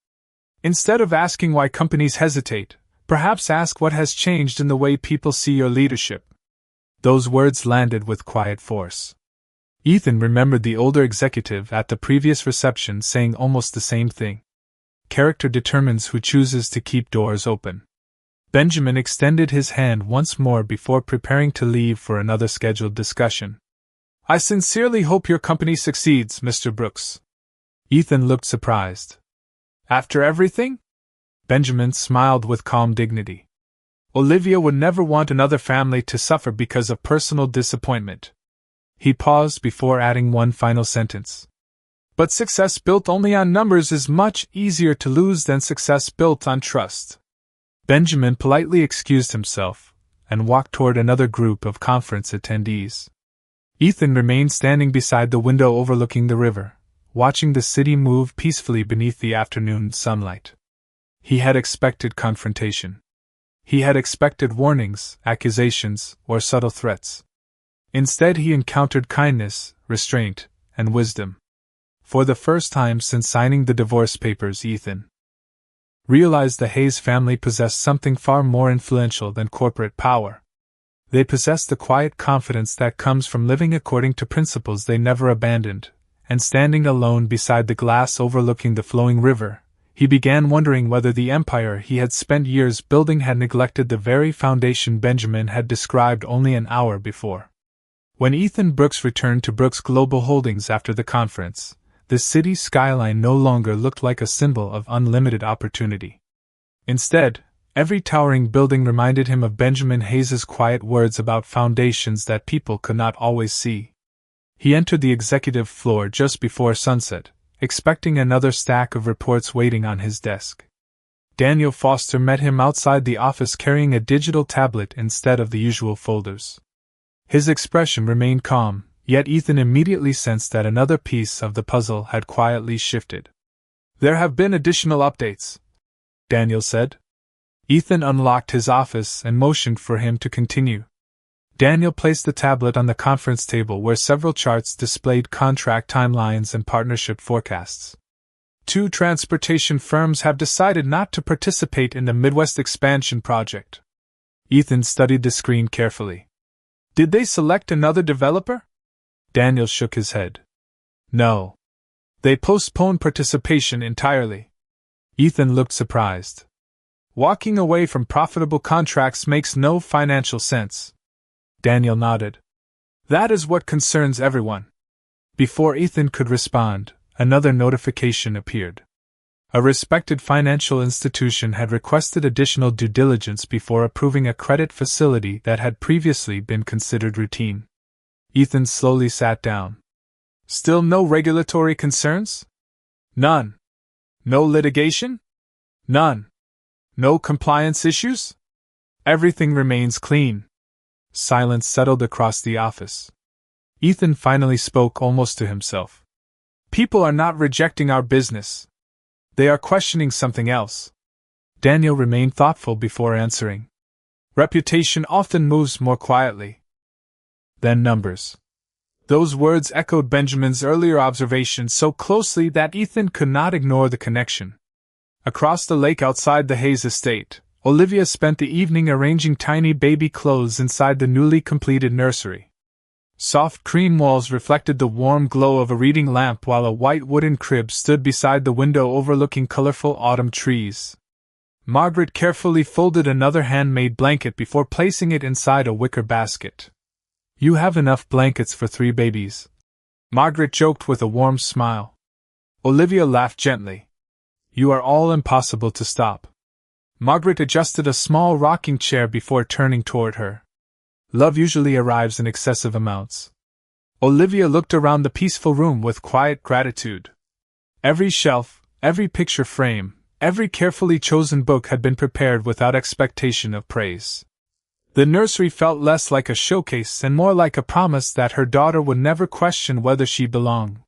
"Instead of asking why companies hesitate, perhaps ask what has changed in the way people see your leadership." Those words landed with quiet force. Ethan remembered the older executive at the previous reception saying almost the same thing. Character determines who chooses to keep doors open. Benjamin extended his hand once more before preparing to leave for another scheduled discussion. "I sincerely hope your company succeeds, Mr. Brooks." Ethan looked surprised. "After everything?" Benjamin smiled with calm dignity. "Olivia would never want another family to suffer because of personal disappointment." He paused before adding one final sentence. "But success built only on numbers is much easier to lose than success built on trust." Benjamin politely excused himself and walked toward another group of conference attendees. Ethan remained standing beside the window overlooking the river, watching the city move peacefully beneath the afternoon sunlight. He had expected confrontation. He had expected warnings, accusations, or subtle threats. Instead, he encountered kindness, restraint, and wisdom. For the first time since signing the divorce papers, Ethan realized the Hayes family possessed something far more influential than corporate power. They possessed the quiet confidence that comes from living according to principles they never abandoned, and standing alone beside the glass overlooking the flowing river, He began wondering whether the empire he had spent years building had neglected the very foundation Benjamin had described only an hour before. When Ethan Brooks returned to Brooks Global Holdings after the conference, the city's skyline no longer looked like a symbol of unlimited opportunity. Instead, every towering building reminded him of Benjamin Hayes's quiet words about foundations that people could not always see. He entered the executive floor just before sunset, expecting another stack of reports waiting on his desk. Daniel Foster met him outside the office carrying a digital tablet instead of the usual folders. His expression remained calm, yet Ethan immediately sensed that another piece of the puzzle had quietly shifted. "There have been additional updates," Daniel said. Ethan unlocked his office and motioned for him to continue. Daniel placed the tablet on the conference table where several charts displayed contract timelines and partnership forecasts. 2 transportation firms have decided not to participate in the Midwest expansion project. Ethan studied the screen carefully. "Did they select another developer?" Daniel shook his head. "No. They postponed participation entirely." Ethan looked surprised. "Walking away from profitable contracts makes no financial sense." Daniel nodded. "That is what concerns everyone." Before Ethan could respond, another notification appeared. A respected financial institution had requested additional due diligence before approving a credit facility that had previously been considered routine. Ethan slowly sat down. "Still no regulatory concerns?" "None." "No litigation?" "None." "No compliance issues?" "Everything remains clean." Silence settled across the office. Ethan finally spoke almost to himself. "People are not rejecting our business. They are questioning something else." Daniel remained thoughtful before answering. "Reputation often moves more quietly than numbers." Those words echoed Benjamin's earlier observation so closely that Ethan could not ignore the connection. Across the lake outside the Hayes estate, Olivia spent the evening arranging tiny baby clothes inside the newly completed nursery. Soft cream walls reflected the warm glow of a reading lamp while a white wooden crib stood beside the window overlooking colorful autumn trees. Margaret carefully folded another handmade blanket before placing it inside a wicker basket. "You have enough blankets for 3 babies," Margaret joked with a warm smile. Olivia laughed gently. "You are all impossible to stop." Margaret adjusted a small rocking chair before turning toward her. "Love usually arrives in excessive amounts." Olivia looked around the peaceful room with quiet gratitude. Every shelf, every picture frame, every carefully chosen book had been prepared without expectation of praise. The nursery felt less like a showcase and more like a promise that her daughter would never question whether she belonged.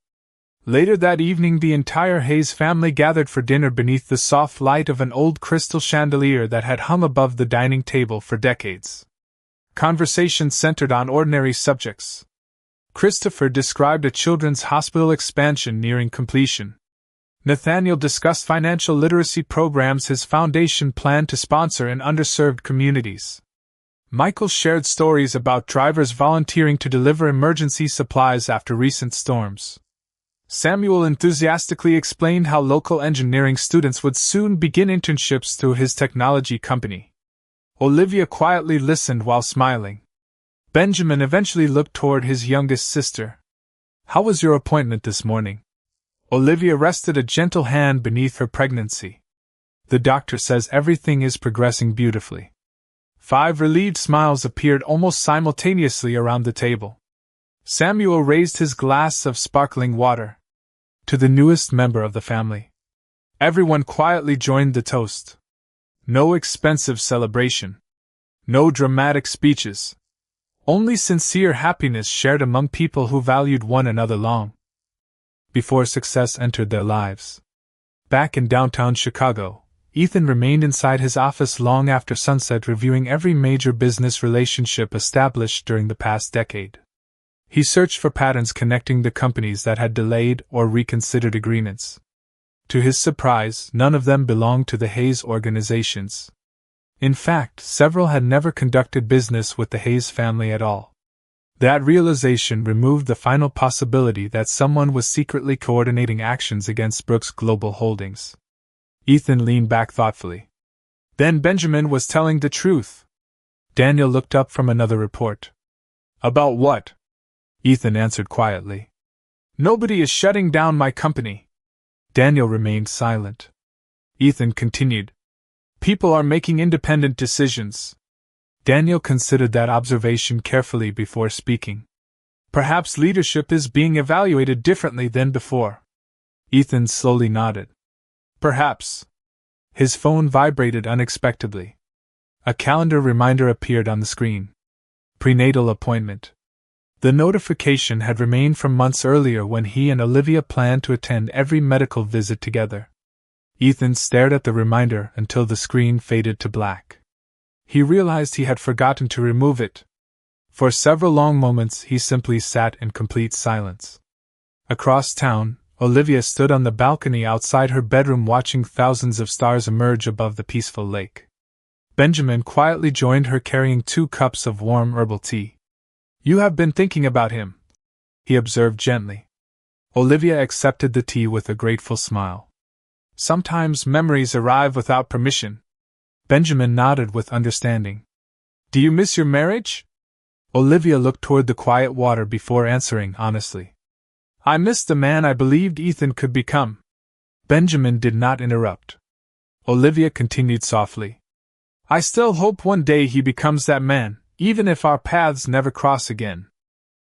Later that evening, the entire Hayes family gathered for dinner beneath the soft light of an old crystal chandelier that had hung above the dining table for decades. Conversation centered on ordinary subjects. Christopher described a children's hospital expansion nearing completion. Nathaniel discussed financial literacy programs his foundation planned to sponsor in underserved communities. Michael shared stories about drivers volunteering to deliver emergency supplies after recent storms. Samuel enthusiastically explained how local engineering students would soon begin internships through his technology company. Olivia quietly listened while smiling. Benjamin eventually looked toward his youngest sister. "How was your appointment this morning?" Olivia rested a gentle hand beneath her pregnancy. "The doctor says everything is progressing beautifully." 5 relieved smiles appeared almost simultaneously around the table. Samuel raised his glass of sparkling water. "To the newest member of the family." Everyone quietly joined the toast. No expensive celebration. No dramatic speeches. Only sincere happiness shared among people who valued one another long before success entered their lives. Back in downtown Chicago, Ethan remained inside his office long after sunset, reviewing every major business relationship established during the past decade. He searched for patterns connecting the companies that had delayed or reconsidered agreements. To his surprise, none of them belonged to the Hayes organizations. In fact, several had never conducted business with the Hayes family at all. That realization removed the final possibility that someone was secretly coordinating actions against Brooks Global Holdings. Ethan leaned back thoughtfully. Then Benjamin was telling the truth. Daniel looked up from another report. About what? Ethan answered quietly. Nobody is shutting down my company. Daniel remained silent. Ethan continued. People are making independent decisions. Daniel considered that observation carefully before speaking. Perhaps leadership is being evaluated differently than before. Ethan slowly nodded. Perhaps. His phone vibrated unexpectedly. A calendar reminder appeared on the screen. Prenatal appointment. The notification had remained from months earlier when he and Olivia planned to attend every medical visit together. Ethan stared at the reminder until the screen faded to black. He realized he had forgotten to remove it. For several long moments he simply sat in complete silence. Across town, Olivia stood on the balcony outside her bedroom watching thousands of stars emerge above the peaceful lake. Benjamin quietly joined her carrying 2 cups of warm herbal tea. You have been thinking about him, he observed gently. Olivia accepted the tea with a grateful smile. Sometimes memories arrive without permission. Benjamin nodded with understanding. Do you miss your marriage? Olivia looked toward the quiet water before answering honestly. I miss the man I believed Ethan could become. Benjamin did not interrupt. Olivia continued softly. I still hope one day he becomes that man, even if our paths never cross again.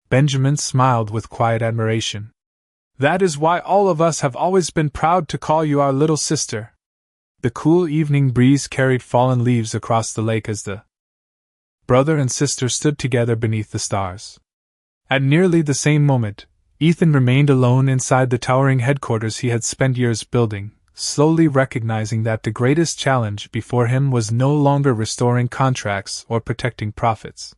Benjamin smiled with quiet admiration. That is why all of us have always been proud to call you our little sister. The cool evening breeze carried fallen leaves across the lake as the brother and sister stood together beneath the stars. At nearly the same moment, Ethan remained alone inside the towering headquarters he had spent years building, slowly recognizing that the greatest challenge before him was no longer restoring contracts or protecting profits.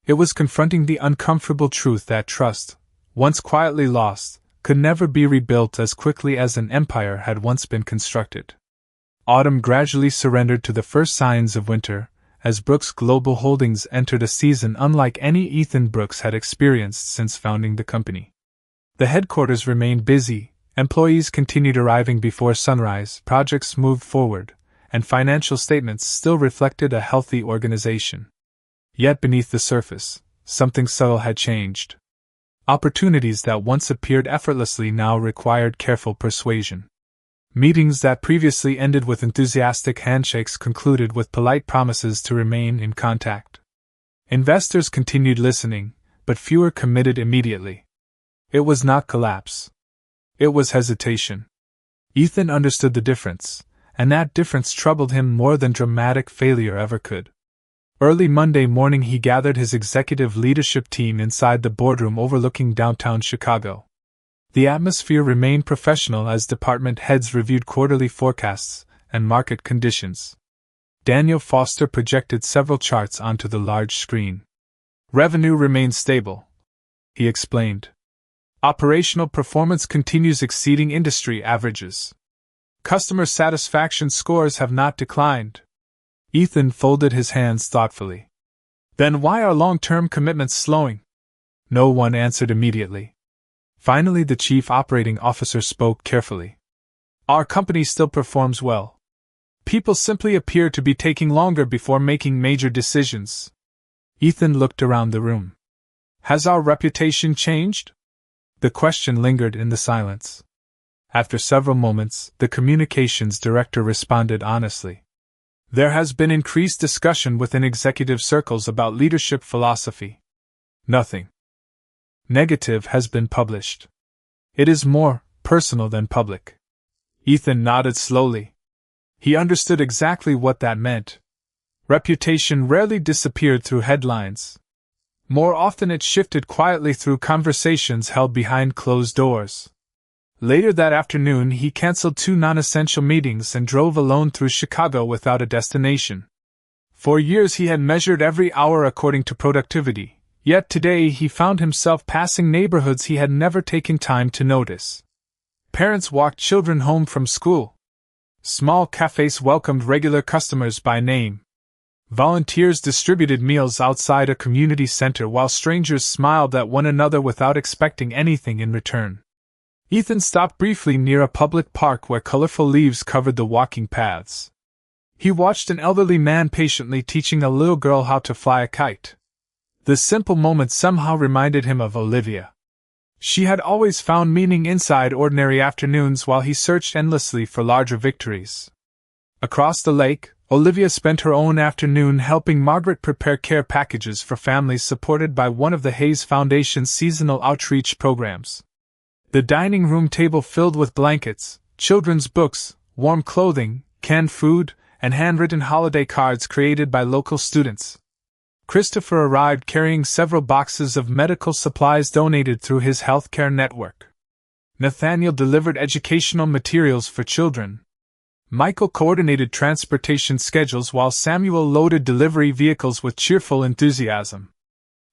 It was confronting the uncomfortable truth that trust, once quietly lost, could never be rebuilt as quickly as an empire had once been constructed. Autumn gradually surrendered to the first signs of winter, as Brooks Global Holdings entered a season unlike any Ethan Brooks had experienced since founding the company. The headquarters remained busy, employees continued arriving before sunrise, projects moved forward, and financial statements still reflected a healthy organization. Yet beneath the surface, something subtle had changed. Opportunities that once appeared effortlessly now required careful persuasion. Meetings that previously ended with enthusiastic handshakes concluded with polite promises to remain in contact. Investors continued listening, but fewer committed immediately. It was not collapse. It was hesitation. Ethan understood the difference, and that difference troubled him more than dramatic failure ever could. Early Monday morning he gathered his executive leadership team inside the boardroom overlooking downtown Chicago. The atmosphere remained professional as department heads reviewed quarterly forecasts and market conditions. Daniel Foster projected several charts onto the large screen. Revenue remains stable, he explained. Operational performance continues exceeding industry averages. Customer satisfaction scores have not declined. Ethan folded his hands thoughtfully. Then why are long-term commitments slowing? No one answered immediately. Finally, the chief operating officer spoke carefully. Our company still performs well. People simply appear to be taking longer before making major decisions. Ethan looked around the room. Has our reputation changed? The question lingered in the silence. After several moments, the communications director responded honestly. There has been increased discussion within executive circles about leadership philosophy. Nothing negative has been published. It is more personal than public. Ethan nodded slowly. He understood exactly what that meant. Reputation rarely disappeared through headlines. More often it shifted quietly through conversations held behind closed doors. Later that afternoon he canceled 2 non-essential meetings and drove alone through Chicago without a destination. For years he had measured every hour according to productivity, yet today he found himself passing neighborhoods he had never taken time to notice. Parents walked children home from school. Small cafes welcomed regular customers by name. Volunteers distributed meals outside a community center while strangers smiled at one another without expecting anything in return. Ethan stopped briefly near a public park where colorful leaves covered the walking paths. He watched an elderly man patiently teaching a little girl how to fly a kite. The simple moment somehow reminded him of Olivia. She had always found meaning inside ordinary afternoons while he searched endlessly for larger victories. Across the lake, Olivia spent her own afternoon helping Margaret prepare care packages for families supported by one of the Hayes Foundation's seasonal outreach programs. The dining room table filled with blankets, children's books, warm clothing, canned food, and handwritten holiday cards created by local students. Christopher arrived carrying several boxes of medical supplies donated through his healthcare network. Nathaniel delivered educational materials for children. Michael coordinated transportation schedules while Samuel loaded delivery vehicles with cheerful enthusiasm.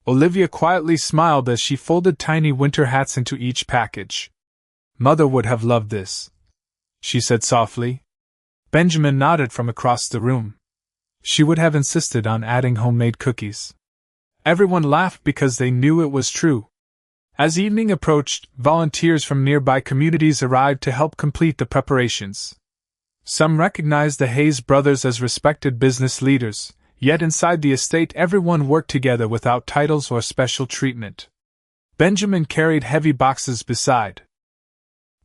Olivia quietly smiled as she folded tiny winter hats into each package. "Mother would have loved this," she said softly. Benjamin nodded from across the room. She would have insisted on adding homemade cookies. Everyone laughed because they knew it was true. As evening approached, volunteers from nearby communities arrived to help complete the preparations. Some recognized the Hayes brothers as respected business leaders, yet inside the estate everyone worked together without titles or special treatment. Benjamin carried heavy boxes beside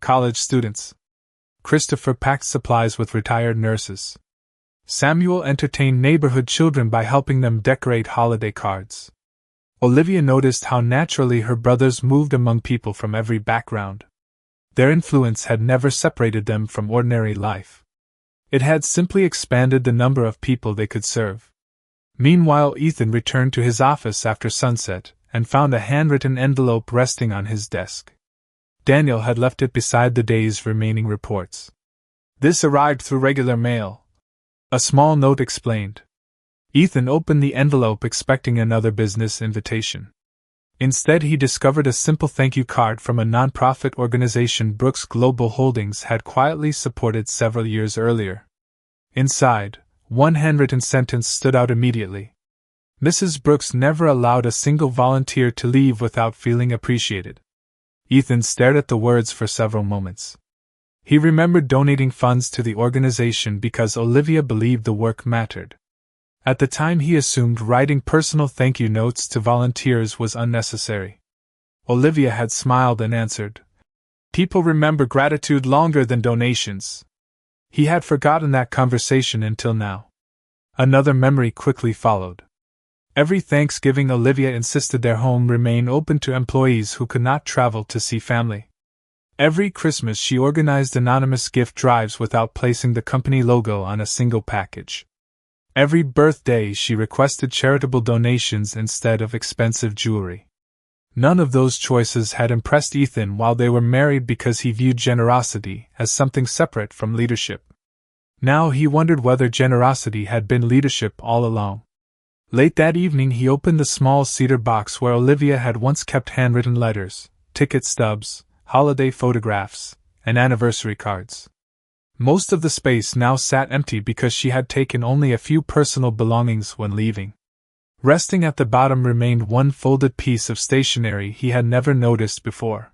college students. Christopher packed supplies with retired nurses. Samuel entertained neighborhood children by helping them decorate holiday cards. Olivia noticed how naturally her brothers moved among people from every background. Their influence had never separated them from ordinary life. It had simply expanded the number of people they could serve. Meanwhile, Ethan returned to his office after sunset and found a handwritten envelope resting on his desk. Daniel had left it beside the day's remaining reports. This arrived through regular mail, a small note explained. Ethan opened the envelope expecting another business invitation. Instead, he discovered a simple thank you card from a nonprofit organization Brooks Global Holdings had quietly supported several years earlier. Inside, one handwritten sentence stood out immediately. Mrs. Brooks never allowed a single volunteer to leave without feeling appreciated. Ethan stared at the words for several moments. He remembered donating funds to the organization because Olivia believed the work mattered. At the time, he assumed writing personal thank you notes to volunteers was unnecessary. Olivia had smiled and answered, "People remember gratitude longer than donations." He had forgotten that conversation until now. Another memory quickly followed. Every Thanksgiving, Olivia insisted their home remain open to employees who could not travel to see family. Every Christmas, she organized anonymous gift drives without placing the company logo on a single package. Every birthday, she requested charitable donations instead of expensive jewelry. None of those choices had impressed Ethan while they were married because he viewed generosity as something separate from leadership. Now he wondered whether generosity had been leadership all along. Late that evening, he opened the small cedar box where Olivia had once kept handwritten letters, ticket stubs, holiday photographs, and anniversary cards. Most of the space now sat empty because she had taken only a few personal belongings when leaving. Resting at the bottom remained one folded piece of stationery he had never noticed before.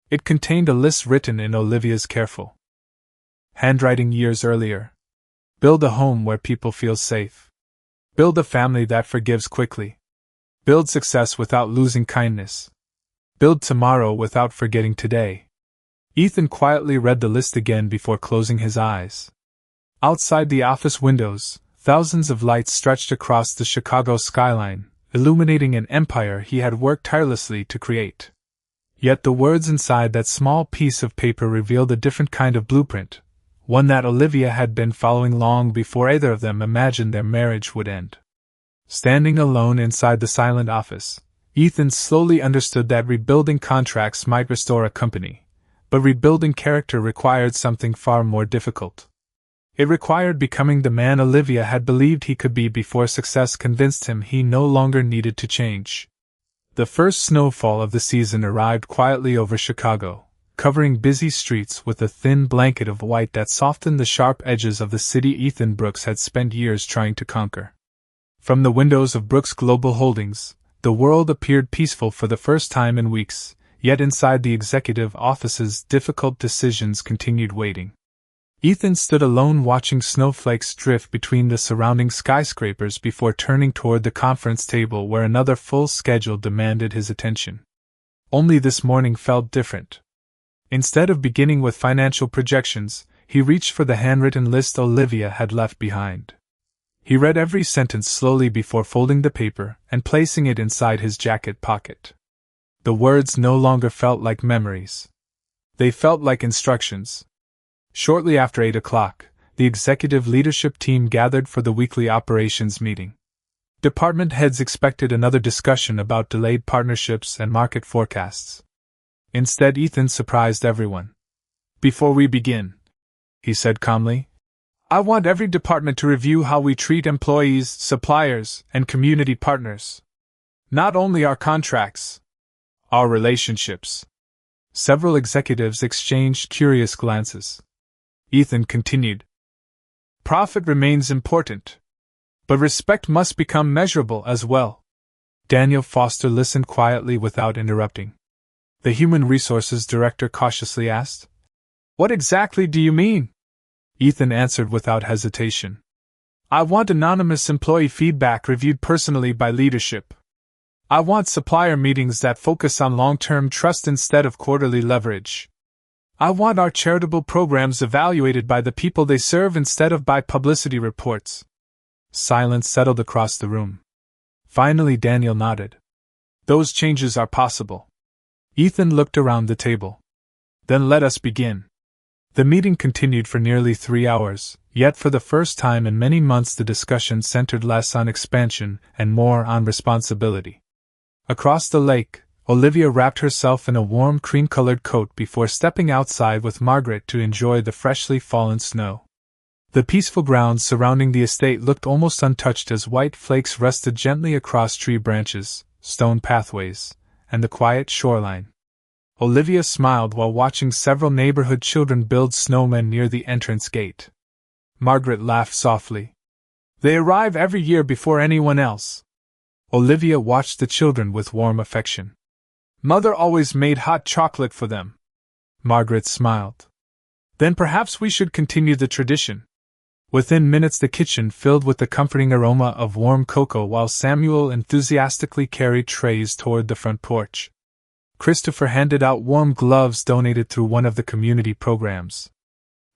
It contained a list written in Olivia's careful handwriting years earlier. Build a home where people feel safe. Build a family that forgives quickly. Build success without losing kindness. Build tomorrow without forgetting today. Ethan quietly read the list again before closing his eyes. Outside the office windows, thousands of lights stretched across the Chicago skyline, illuminating an empire he had worked tirelessly to create. Yet the words inside that small piece of paper revealed a different kind of blueprint, one that Olivia had been following long before either of them imagined their marriage would end. Standing alone inside the silent office, Ethan slowly understood that rebuilding contracts might restore a company, but rebuilding character required something far more difficult. It required becoming the man Olivia had believed he could be before success convinced him he no longer needed to change. The first snowfall of the season arrived quietly over Chicago, covering busy streets with a thin blanket of white that softened the sharp edges of the city Ethan Brooks had spent years trying to conquer. From the windows of Brooks Global Holdings, the world appeared peaceful for the first time in weeks, Yet inside the executive offices, difficult decisions continued waiting. Ethan stood alone watching snowflakes drift between the surrounding skyscrapers before turning toward the conference table where another full schedule demanded his attention. Only this morning felt different. Instead of beginning with financial projections, he reached for the handwritten list Olivia had left behind. He read every sentence slowly before folding the paper and placing it inside his jacket pocket. The words no longer felt like memories. They felt like instructions. Shortly after 8 o'clock, the executive leadership team gathered for the weekly operations meeting. Department heads expected another discussion about delayed partnerships and market forecasts. Instead, Ethan surprised everyone. "Before we begin," he said calmly, "I want every department to review how we treat employees, suppliers, and community partners. Not only our contracts, our relationships." Several executives exchanged curious glances. Ethan continued, "Profit remains important, but respect must become measurable as well." Daniel Foster listened quietly without interrupting. The Human Resources Director cautiously asked, "What exactly do you mean?" Ethan answered without hesitation, "I want anonymous employee feedback reviewed personally by leadership. I want supplier meetings that focus on long-term trust instead of quarterly leverage. I want our charitable programs evaluated by the people they serve instead of by publicity reports." Silence settled across the room. Finally, Daniel nodded. "Those changes are possible." Ethan looked around the table. "Then let us begin." The meeting continued for nearly 3 hours, yet for the first time in many months the discussion centered less on expansion and more on responsibility. Across the lake, Olivia wrapped herself in a warm cream-colored coat before stepping outside with Margaret to enjoy the freshly fallen snow. The peaceful grounds surrounding the estate looked almost untouched as white flakes rested gently across tree branches, stone pathways, and the quiet shoreline. Olivia smiled while watching several neighborhood children build snowmen near the entrance gate. Margaret laughed softly. "They arrive every year before anyone else." Olivia watched the children with warm affection. "Mother always made hot chocolate for them." Margaret smiled. "Then perhaps we should continue the tradition." Within minutes the kitchen filled with the comforting aroma of warm cocoa while Samuel enthusiastically carried trays toward the front porch. Christopher handed out warm gloves donated through one of the community programs.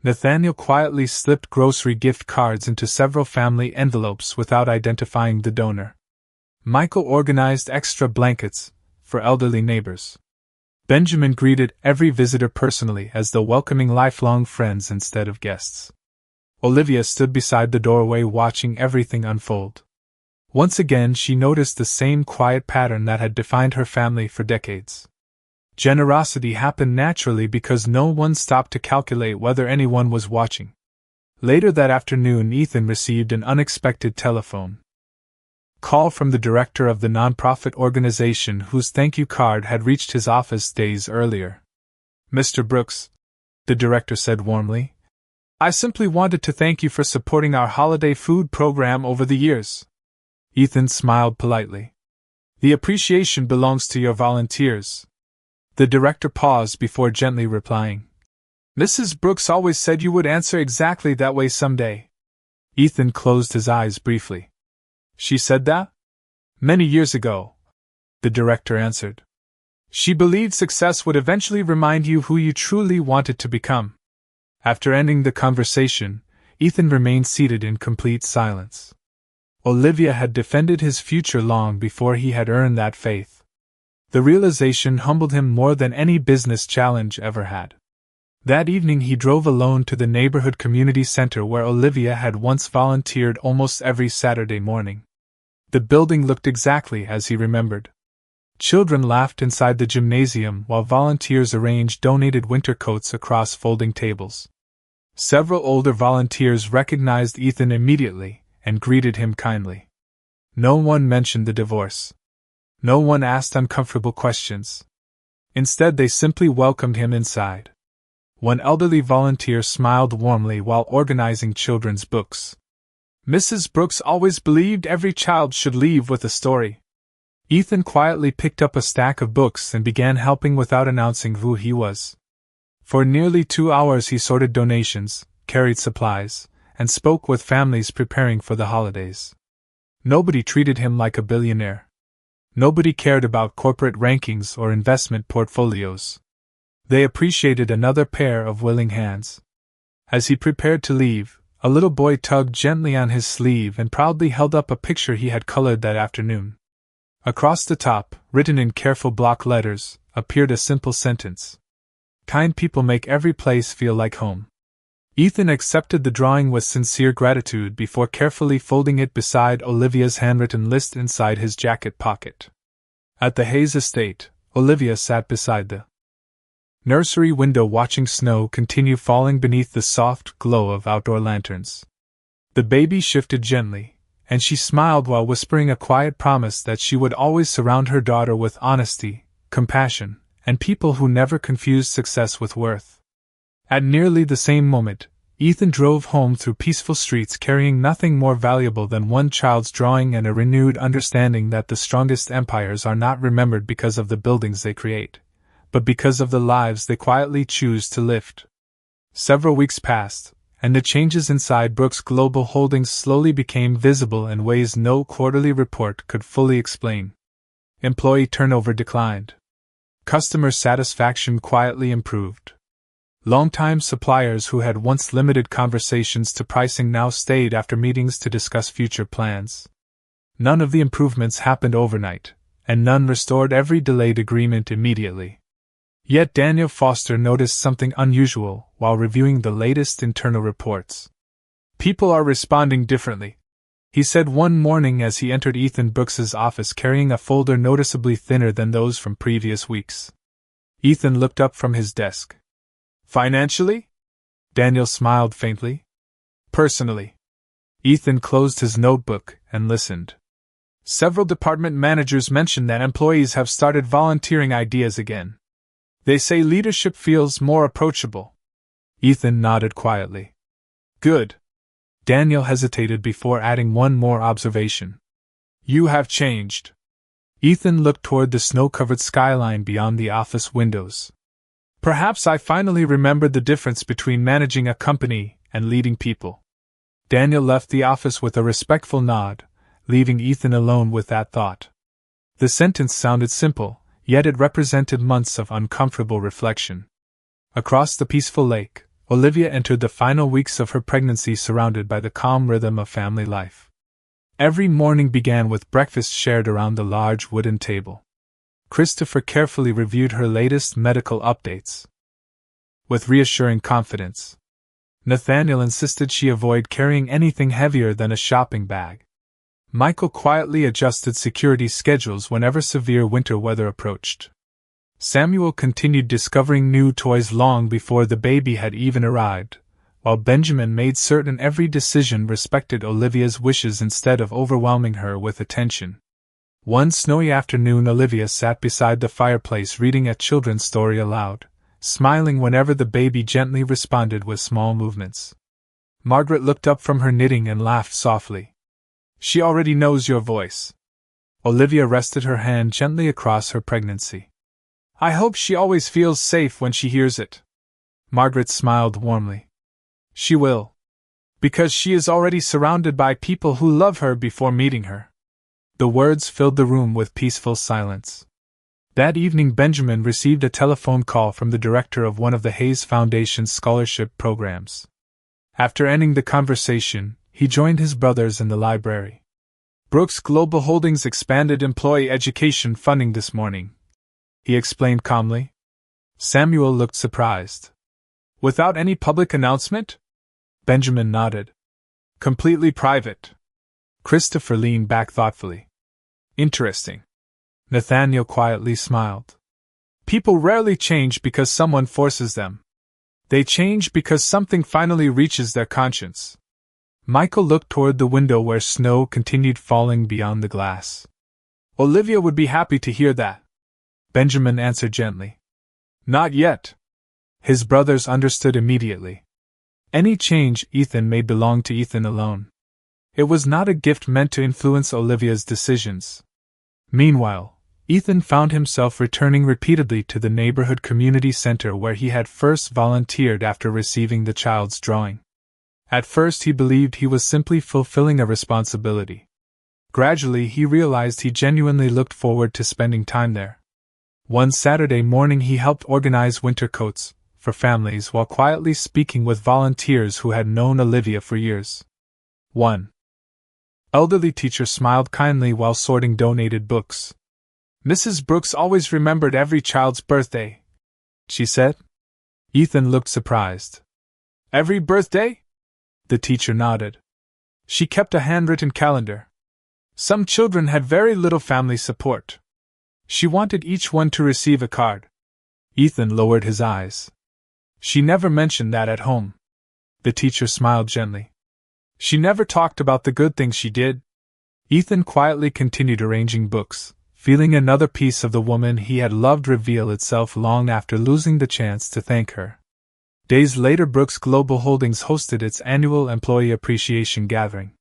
Nathaniel quietly slipped grocery gift cards into several family envelopes without identifying the donor. Michael organized extra blankets for elderly neighbors. Benjamin greeted every visitor personally as though welcoming lifelong friends instead of guests. Olivia stood beside the doorway watching everything unfold. Once again she noticed the same quiet pattern that had defined her family for decades. Generosity happened naturally because no one stopped to calculate whether anyone was watching. Later that afternoon, Ethan received an unexpected telephone call from the director of the nonprofit organization whose thank you card had reached his office days earlier. "Mr. Brooks," the director said warmly, "I simply wanted to thank you for supporting our holiday food program over the years." Ethan smiled politely. "The appreciation belongs to your volunteers." The director paused before gently replying, "Mrs. Brooks always said you would answer exactly that way someday." Ethan closed his eyes briefly. "She said that?" "Many years ago," the director answered. "She believed success would eventually remind you who you truly wanted to become." After ending the conversation, Ethan remained seated in complete silence. Olivia had defended his future long before he had earned that faith. The realization humbled him more than any business challenge ever had. That evening he drove alone to the neighborhood community center where Olivia had once volunteered almost every Saturday morning. The building looked exactly as he remembered. Children laughed inside the gymnasium while volunteers arranged donated winter coats across folding tables. Several older volunteers recognized Ethan immediately and greeted him kindly. No one mentioned the divorce. No one asked uncomfortable questions. Instead, they simply welcomed him inside. One elderly volunteer smiled warmly while organizing children's books. "Mrs. Brooks always believed every child should leave with a story." Ethan quietly picked up a stack of books and began helping without announcing who he was. For nearly 2 hours he sorted donations, carried supplies, and spoke with families preparing for the holidays. Nobody treated him like a billionaire. Nobody cared about corporate rankings or investment portfolios. They appreciated another pair of willing hands. As he prepared to leave, a little boy tugged gently on his sleeve and proudly held up a picture he had colored that afternoon. Across the top, written in careful block letters, appeared a simple sentence. Kind people make every place feel like home. Ethan accepted the drawing with sincere gratitude before carefully folding it beside Olivia's handwritten list inside his jacket pocket. At the Hayes estate, Olivia sat beside the nursery window watching snow continue falling beneath the soft glow of outdoor lanterns. The baby shifted gently, and she smiled while whispering a quiet promise that she would always surround her daughter with honesty, compassion, and people who never confused success with worth. At nearly the same moment, Ethan drove home through peaceful streets carrying nothing more valuable than one child's drawing and a renewed understanding that the strongest empires are not remembered because of the buildings they create, but because of the lives they quietly choose to lift. Several weeks passed, and the changes inside Brooks Global Holdings slowly became visible in ways no quarterly report could fully explain. Employee turnover declined. Customer satisfaction quietly improved. Longtime suppliers who had once limited conversations to pricing now stayed after meetings to discuss future plans. None of the improvements happened overnight, and none restored every delayed agreement immediately. Yet Daniel Foster noticed something unusual while reviewing the latest internal reports. People are responding differently, he said one morning as he entered Ethan Brooks's office carrying a folder noticeably thinner than those from previous weeks. Ethan looked up from his desk. Financially? Daniel smiled faintly. Personally. Ethan closed his notebook and listened. Several department managers mentioned that employees have started volunteering ideas again. They say leadership feels more approachable. Ethan nodded quietly. Good. Daniel hesitated before adding one more observation. You have changed. Ethan looked toward the snow-covered skyline beyond the office windows. Perhaps I finally remembered the difference between managing a company and leading people. Daniel left the office with a respectful nod, leaving Ethan alone with that thought. The sentence sounded simple, yet it represented months of uncomfortable reflection. Across the peaceful lake, Olivia entered the final weeks of her pregnancy surrounded by the calm rhythm of family life. Every morning began with breakfast shared around the large wooden table. Christopher carefully reviewed her latest medical updates. With reassuring confidence, Nathaniel insisted she avoid carrying anything heavier than a shopping bag. Michael quietly adjusted security schedules whenever severe winter weather approached. Samuel continued discovering new toys long before the baby had even arrived, while Benjamin made certain every decision respected Olivia's wishes instead of overwhelming her with attention. One snowy afternoon, Olivia sat beside the fireplace reading a children's story aloud, smiling whenever the baby gently responded with small movements. Margaret looked up from her knitting and laughed softly. She already knows your voice. Olivia rested her hand gently across her pregnancy. I hope she always feels safe when she hears it. Margaret smiled warmly. She will. Because she is already surrounded by people who love her before meeting her. The words filled the room with peaceful silence. That evening, Benjamin received a telephone call from the director of one of the Hayes Foundation's scholarship programs. After ending the conversation, he joined his brothers in the library. Brooks Global Holdings expanded employee education funding this morning, he explained calmly. Samuel looked surprised. Without any public announcement? Benjamin nodded. Completely private. Christopher leaned back thoughtfully. Interesting. Nathaniel quietly smiled. People rarely change because someone forces them. They change because something finally reaches their conscience. Michael looked toward the window where snow continued falling beyond the glass. Olivia would be happy to hear that. Benjamin answered gently. Not yet. His brothers understood immediately. Any change Ethan made belonged to Ethan alone. It was not a gift meant to influence Olivia's decisions. Meanwhile, Ethan found himself returning repeatedly to the neighborhood community center where he had first volunteered after receiving the child's drawing. At first he believed he was simply fulfilling a responsibility. Gradually he realized he genuinely looked forward to spending time there. One Saturday morning he helped organize winter coats for families while quietly speaking with volunteers who had known Olivia for years. One elderly teacher smiled kindly while sorting donated books. "Mrs. Brooks always remembered every child's birthday," she said. Ethan looked surprised. "Every birthday?" The teacher nodded. "She kept a handwritten calendar. Some children had very little family support. She wanted each one to receive a card." Ethan lowered his eyes. "She never mentioned that at home." The teacher smiled gently. "She never talked about the good things she did." Ethan quietly continued arranging books, feeling another piece of the woman he had loved reveal itself long after losing the chance to thank her. Days later, Brooks Global Holdings hosted its annual Employee Appreciation Gathering.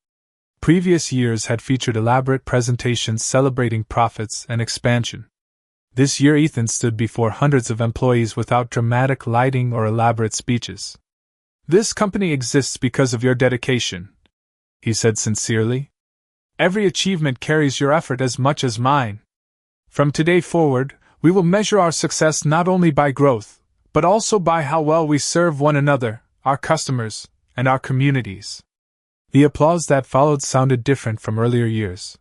Previous years had featured elaborate presentations celebrating profits and expansion. This year Ethan stood before hundreds of employees without dramatic lighting or elaborate speeches. "This company exists because of your dedication," he said sincerely. "Every achievement carries your effort as much as mine. From today forward, we will measure our success not only by growth, but also by how well we serve one another, our customers, and our communities." The applause that followed sounded different from earlier years.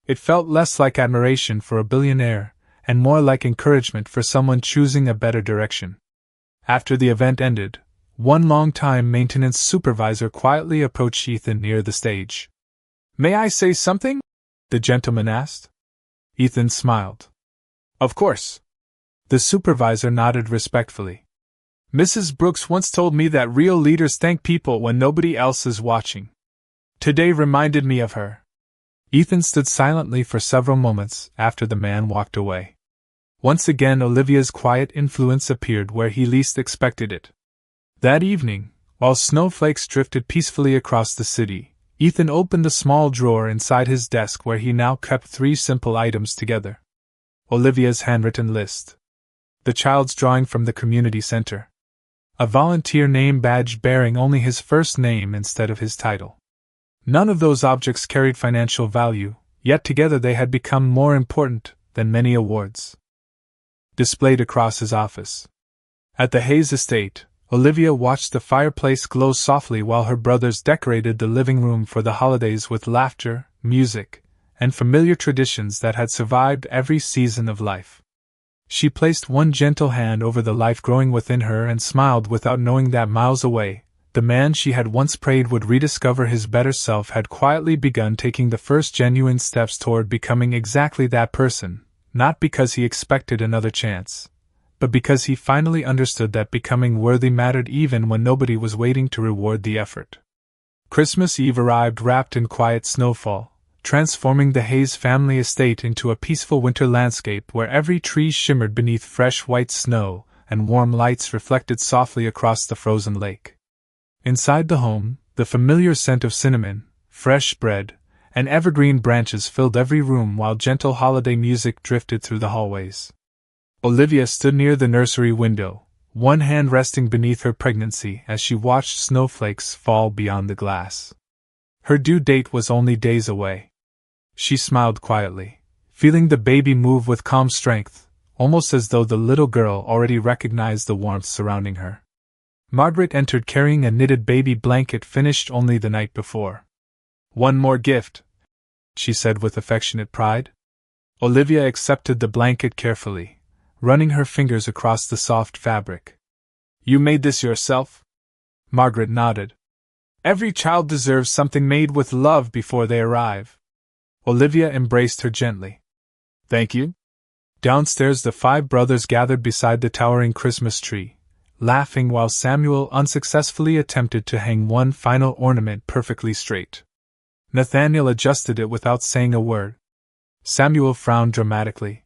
It felt less like admiration for a billionaire, and more like encouragement for someone choosing a better direction. After the event ended, one long-time maintenance supervisor quietly approached Ethan near the stage. "May I say something?" the gentleman asked. Ethan smiled. "Of course." The supervisor nodded respectfully. "Mrs. Brooks once told me that real leaders thank people when nobody else is watching. Today reminded me of her." Ethan stood silently for several moments after the man walked away. Once again Olivia's quiet influence appeared where he least expected it. That evening, while snowflakes drifted peacefully across the city, Ethan opened a small drawer inside his desk where he now kept 3 simple items together. Olivia's handwritten list. The child's drawing from the community center. A volunteer name badge bearing only his first name instead of his title. None of those objects carried financial value, yet together they had become more important than many awards. Displayed across his office. At the Hayes estate, Olivia watched the fireplace glow softly while her brothers decorated the living room for the holidays with laughter, music, and familiar traditions that had survived every season of life. She placed one gentle hand over the life growing within her and smiled without knowing that miles away, the man she had once prayed would rediscover his better self had quietly begun taking the first genuine steps toward becoming exactly that person, not because he expected another chance, but because he finally understood that becoming worthy mattered even when nobody was waiting to reward the effort. Christmas Eve arrived wrapped in quiet snowfall, transforming the Hayes family estate into a peaceful winter landscape where every tree shimmered beneath fresh white snow and warm lights reflected softly across the frozen lake. Inside the home, the familiar scent of cinnamon, fresh bread, and evergreen branches filled every room while gentle holiday music drifted through the hallways. Olivia stood near the nursery window, one hand resting beneath her pregnancy as she watched snowflakes fall beyond the glass. Her due date was only days away. She smiled quietly, feeling the baby move with calm strength, almost as though the little girl already recognized the warmth surrounding her. Margaret entered carrying a knitted baby blanket finished only the night before. "One more gift," she said with affectionate pride. Olivia accepted the blanket carefully, running her fingers across the soft fabric. "You made this yourself?" Margaret nodded. "Every child deserves something made with love before they arrive." Olivia embraced her gently. "Thank you." Downstairs the 5 brothers gathered beside the towering Christmas tree, laughing while Samuel unsuccessfully attempted to hang one final ornament perfectly straight. Nathaniel adjusted it without saying a word. Samuel frowned dramatically.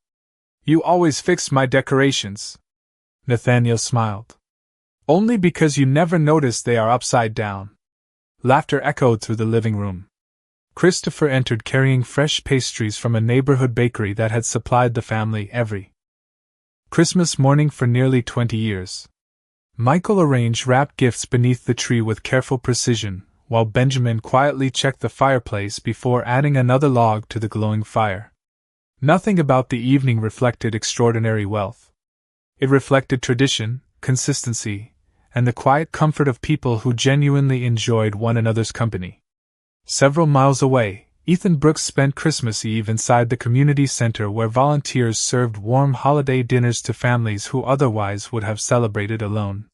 "You always fix my decorations." Nathaniel smiled. "Only because you never notice they are upside down." Laughter echoed through the living room. Christopher entered carrying fresh pastries from a neighborhood bakery that had supplied the family every Christmas morning for nearly 20 years. Michael arranged wrapped gifts beneath the tree with careful precision, while Benjamin quietly checked the fireplace before adding another log to the glowing fire. Nothing about the evening reflected extraordinary wealth. It reflected tradition, consistency, and the quiet comfort of people who genuinely enjoyed one another's company. Several miles away, Ethan Brooks spent Christmas Eve inside the community center where volunteers served warm holiday dinners to families who otherwise would have celebrated alone.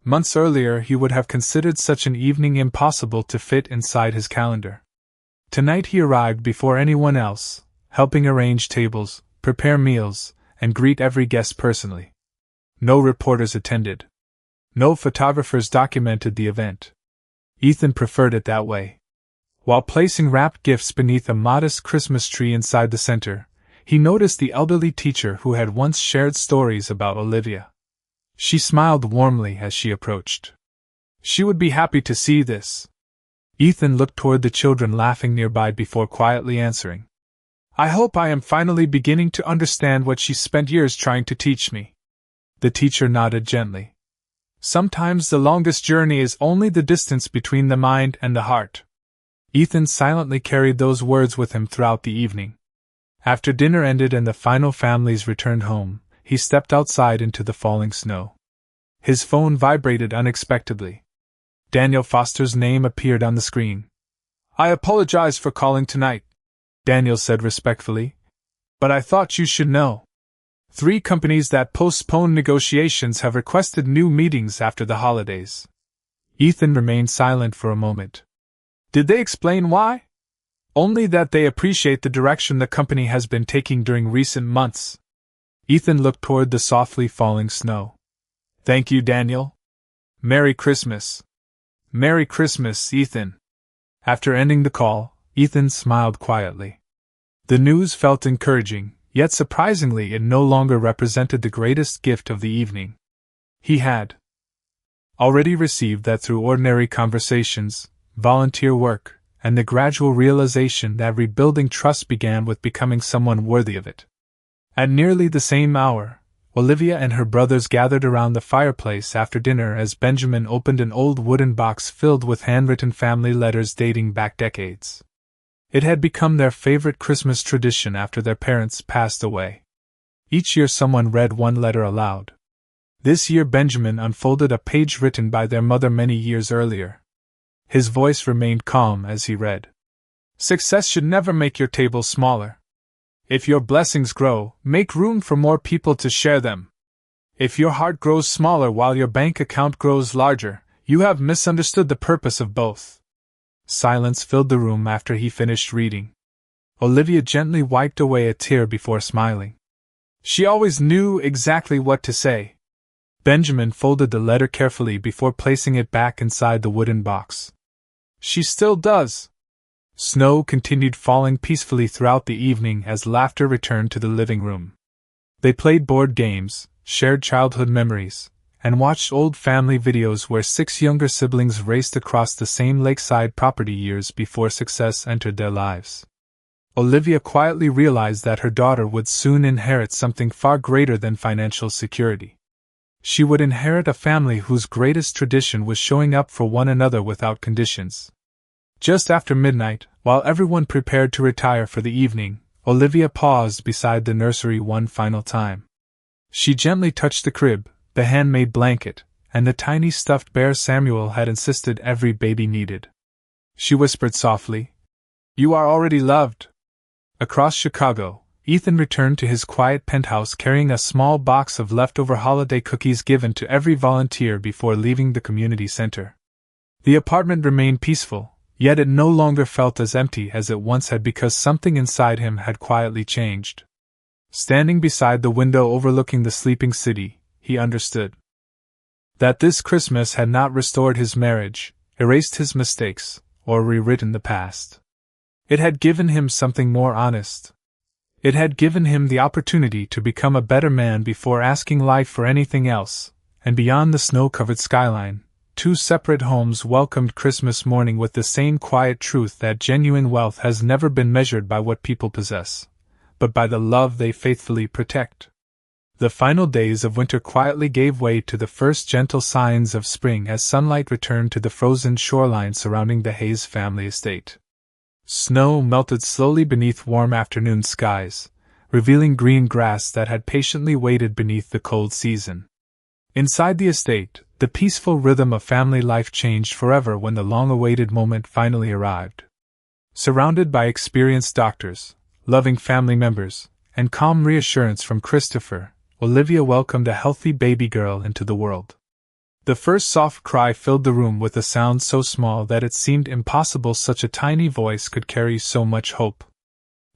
Months earlier, he would have considered such an evening impossible to fit inside his calendar. Tonight he arrived before anyone else, helping arrange tables, prepare meals, and greet every guest personally. No reporters attended. No photographers documented the event. Ethan preferred it that way. While placing wrapped gifts beneath a modest Christmas tree inside the center, he noticed the elderly teacher who had once shared stories about Olivia. She smiled warmly as she approached. She would be happy to see this. Ethan looked toward the children laughing nearby before quietly answering. I hope I am finally beginning to understand what she spent years trying to teach me. The teacher nodded gently. Sometimes the longest journey is only the distance between the mind and the heart. Ethan silently carried those words with him throughout the evening. After dinner ended and the final families returned home, he stepped outside into the falling snow. His phone vibrated unexpectedly. Daniel Foster's name appeared on the screen. I apologize for calling tonight, Daniel said respectfully, but I thought you should know. 3 companies that postponed negotiations have requested new meetings after the holidays. Ethan remained silent for a moment. Did they explain why? Only that they appreciate the direction the company has been taking during recent months. Ethan looked toward the softly falling snow. Thank you, Daniel. Merry Christmas. Merry Christmas, Ethan. After ending the call, Ethan smiled quietly. The news felt encouraging, yet surprisingly it no longer represented the greatest gift of the evening. He had already received that through ordinary conversations, volunteer work, and the gradual realization that rebuilding trust began with becoming someone worthy of it. At nearly the same hour, Olivia and her brothers gathered around the fireplace after dinner as Benjamin opened an old wooden box filled with handwritten family letters dating back decades. It had become their favorite Christmas tradition after their parents passed away. Each year someone read one letter aloud. This year Benjamin unfolded a page written by their mother many years earlier. His voice remained calm as he read. Success should never make your table smaller. If your blessings grow, make room for more people to share them. If your heart grows smaller while your bank account grows larger, you have misunderstood the purpose of both. Silence filled the room after he finished reading. Olivia gently wiped away a tear before smiling. She always knew exactly what to say. Benjamin folded the letter carefully before placing it back inside the wooden box. She still does. Snow continued falling peacefully throughout the evening as laughter returned to the living room. They played board games, shared childhood memories, and watched old family videos where 6 younger siblings raced across the same lakeside property years before success entered their lives. Olivia quietly realized that her daughter would soon inherit something far greater than financial security. She would inherit a family whose greatest tradition was showing up for one another without conditions. Just after midnight, while everyone prepared to retire for the evening, Olivia paused beside the nursery one final time. She gently touched the crib, the handmade blanket, and the tiny stuffed bear Samuel had insisted every baby needed. She whispered softly, "You are already loved." Across Chicago, Ethan returned to his quiet penthouse carrying a small box of leftover holiday cookies given to every volunteer before leaving the community center. The apartment remained peaceful, yet it no longer felt as empty as it once had because something inside him had quietly changed. Standing beside the window overlooking the sleeping city, he understood that this Christmas had not restored his marriage, erased his mistakes, or rewritten the past. It had given him something more honest. It had given him the opportunity to become a better man before asking life for anything else, and beyond the snow-covered skyline, two separate homes welcomed Christmas morning with the same quiet truth that genuine wealth has never been measured by what people possess, but by the love they faithfully protect. The final days of winter quietly gave way to the first gentle signs of spring as sunlight returned to the frozen shoreline surrounding the Hayes family estate. Snow melted slowly beneath warm afternoon skies, revealing green grass that had patiently waited beneath the cold season. Inside the estate, the peaceful rhythm of family life changed forever when the long-awaited moment finally arrived. Surrounded by experienced doctors, loving family members, and calm reassurance from Christopher, Olivia welcomed a healthy baby girl into the world. The first soft cry filled the room with a sound so small that it seemed impossible such a tiny voice could carry so much hope.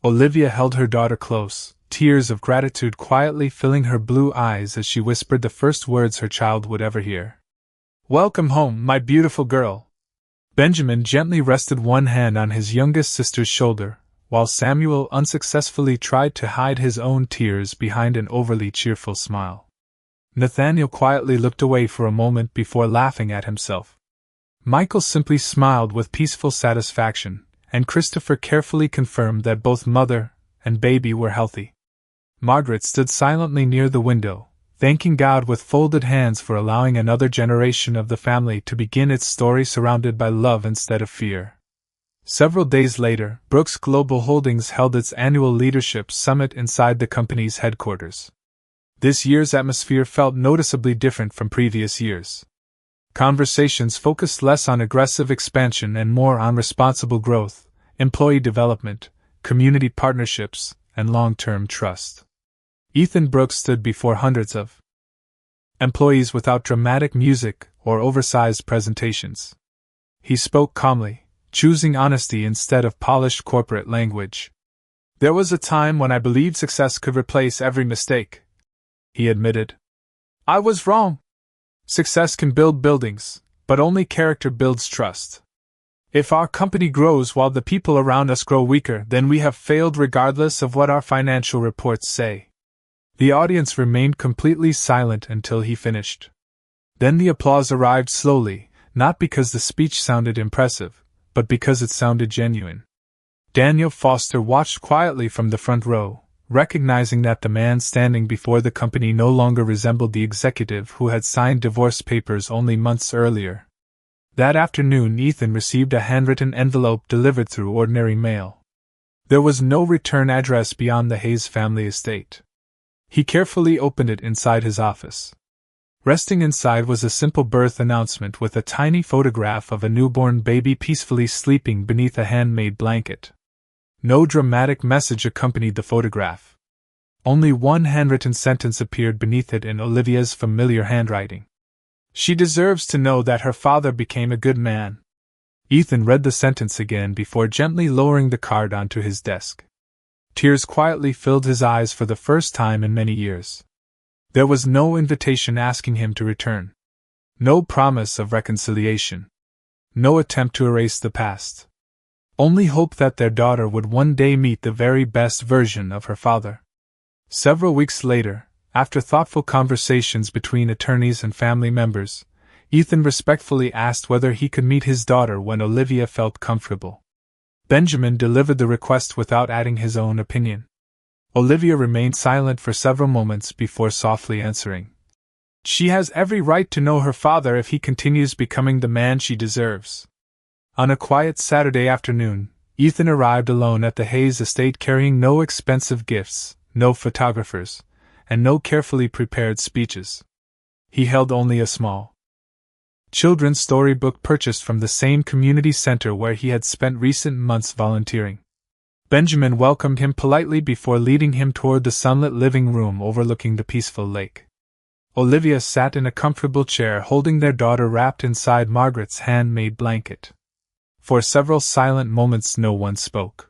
Olivia held her daughter close, tears of gratitude quietly filling her blue eyes as she whispered the first words her child would ever hear. "Welcome home, my beautiful girl." Benjamin gently rested one hand on his youngest sister's shoulder, while Samuel unsuccessfully tried to hide his own tears behind an overly cheerful smile. Nathaniel quietly looked away for a moment before laughing at himself. Michael simply smiled with peaceful satisfaction, and Christopher carefully confirmed that both mother and baby were healthy. Margaret stood silently near the window, thanking God with folded hands for allowing another generation of the family to begin its story surrounded by love instead of fear. Several days later, Brooks Global Holdings held its annual leadership summit inside the company's headquarters. This year's atmosphere felt noticeably different from previous years. Conversations focused less on aggressive expansion and more on responsible growth, employee development, community partnerships, and long-term trust. Ethan Brooks stood before hundreds of employees without dramatic music or oversized presentations. He spoke calmly, choosing honesty instead of polished corporate language. "There was a time when I believed success could replace every mistake," he admitted. "I was wrong. Success can build buildings, but only character builds trust. If our company grows while the people around us grow weaker, then we have failed regardless of what our financial reports say." The audience remained completely silent until he finished. Then the applause arrived slowly, not because the speech sounded impressive, but because it sounded genuine. Daniel Foster watched quietly from the front row, recognizing that the man standing before the company no longer resembled the executive who had signed divorce papers only months earlier. That afternoon, Ethan received a handwritten envelope delivered through ordinary mail. There was no return address beyond the Hayes family estate. He carefully opened it inside his office. Resting inside was a simple birth announcement with a tiny photograph of a newborn baby peacefully sleeping beneath a handmade blanket. No dramatic message accompanied the photograph. Only one handwritten sentence appeared beneath it in Olivia's familiar handwriting. "She deserves to know that her father became a good man." Ethan read the sentence again before gently lowering the card onto his desk. Tears quietly filled his eyes for the first time in many years. There was no invitation asking him to return. No promise of reconciliation. No attempt to erase the past. Only hope that their daughter would one day meet the very best version of her father. Several weeks later, after thoughtful conversations between attorneys and family members, Ethan respectfully asked whether he could meet his daughter when Olivia felt comfortable. Benjamin delivered the request without adding his own opinion. Olivia remained silent for several moments before softly answering. "She has every right to know her father if he continues becoming the man she deserves." On a quiet Saturday afternoon, Ethan arrived alone at the Hayes estate carrying no expensive gifts, no photographers, and no carefully prepared speeches. He held only a small children's storybook purchased from the same community center where he had spent recent months volunteering. Benjamin welcomed him politely before leading him toward the sunlit living room overlooking the peaceful lake. Olivia sat in a comfortable chair holding their daughter wrapped inside Margaret's handmade blanket. For several silent moments no one spoke.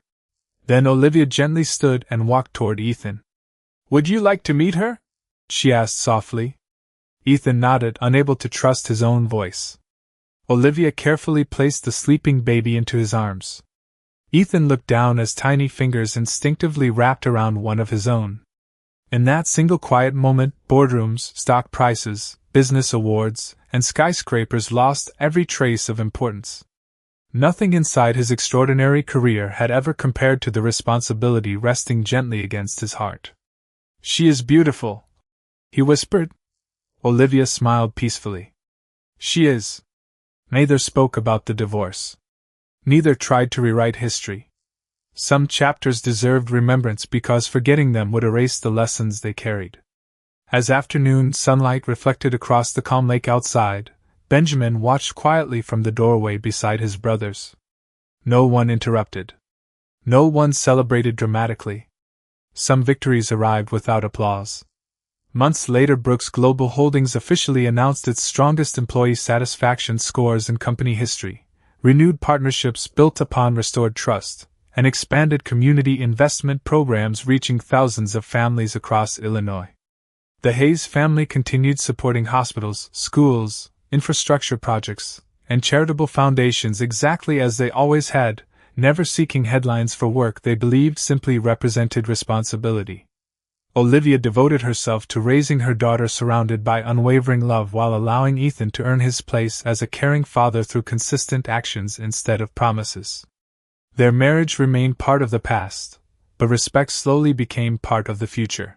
Then Olivia gently stood and walked toward Ethan. "Would you like to meet her?" she asked softly. Ethan nodded, unable to trust his own voice. Olivia carefully placed the sleeping baby into his arms. Ethan looked down as tiny fingers instinctively wrapped around one of his own. In that single quiet moment, boardrooms, stock prices, business awards, and skyscrapers lost every trace of importance. Nothing inside his extraordinary career had ever compared to the responsibility resting gently against his heart. "She is beautiful," he whispered. Olivia smiled peacefully. "She is." Neither spoke about the divorce. Neither tried to rewrite history. Some chapters deserved remembrance because forgetting them would erase the lessons they carried. As afternoon sunlight reflected across the calm lake outside, Benjamin watched quietly from the doorway beside his brothers. No one interrupted. No one celebrated dramatically. Some victories arrived without applause. Months later, Brooks Global Holdings officially announced its strongest employee satisfaction scores in company history, renewed partnerships built upon restored trust, and expanded community investment programs reaching thousands of families across Illinois. The Hayes family continued supporting hospitals, schools, infrastructure projects, and charitable foundations exactly as they always had, never seeking headlines for work they believed simply represented responsibility. Olivia devoted herself to raising her daughter surrounded by unwavering love while allowing Ethan to earn his place as a caring father through consistent actions instead of promises. Their marriage remained part of the past, but respect slowly became part of the future.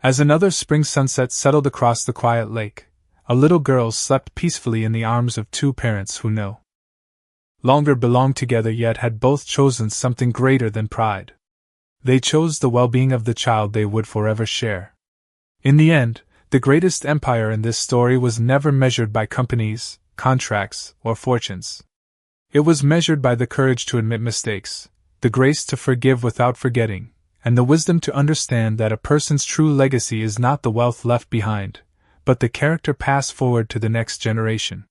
As another spring sunset settled across the quiet lake, a little girl slept peacefully in the arms of two parents who no longer belonged together yet had both chosen something greater than pride. They chose the well-being of the child they would forever share. In the end, the greatest empire in this story was never measured by companies, contracts, or fortunes. It was measured by the courage to admit mistakes, the grace to forgive without forgetting, and the wisdom to understand that a person's true legacy is not the wealth left behind, but the character passed forward to the next generation.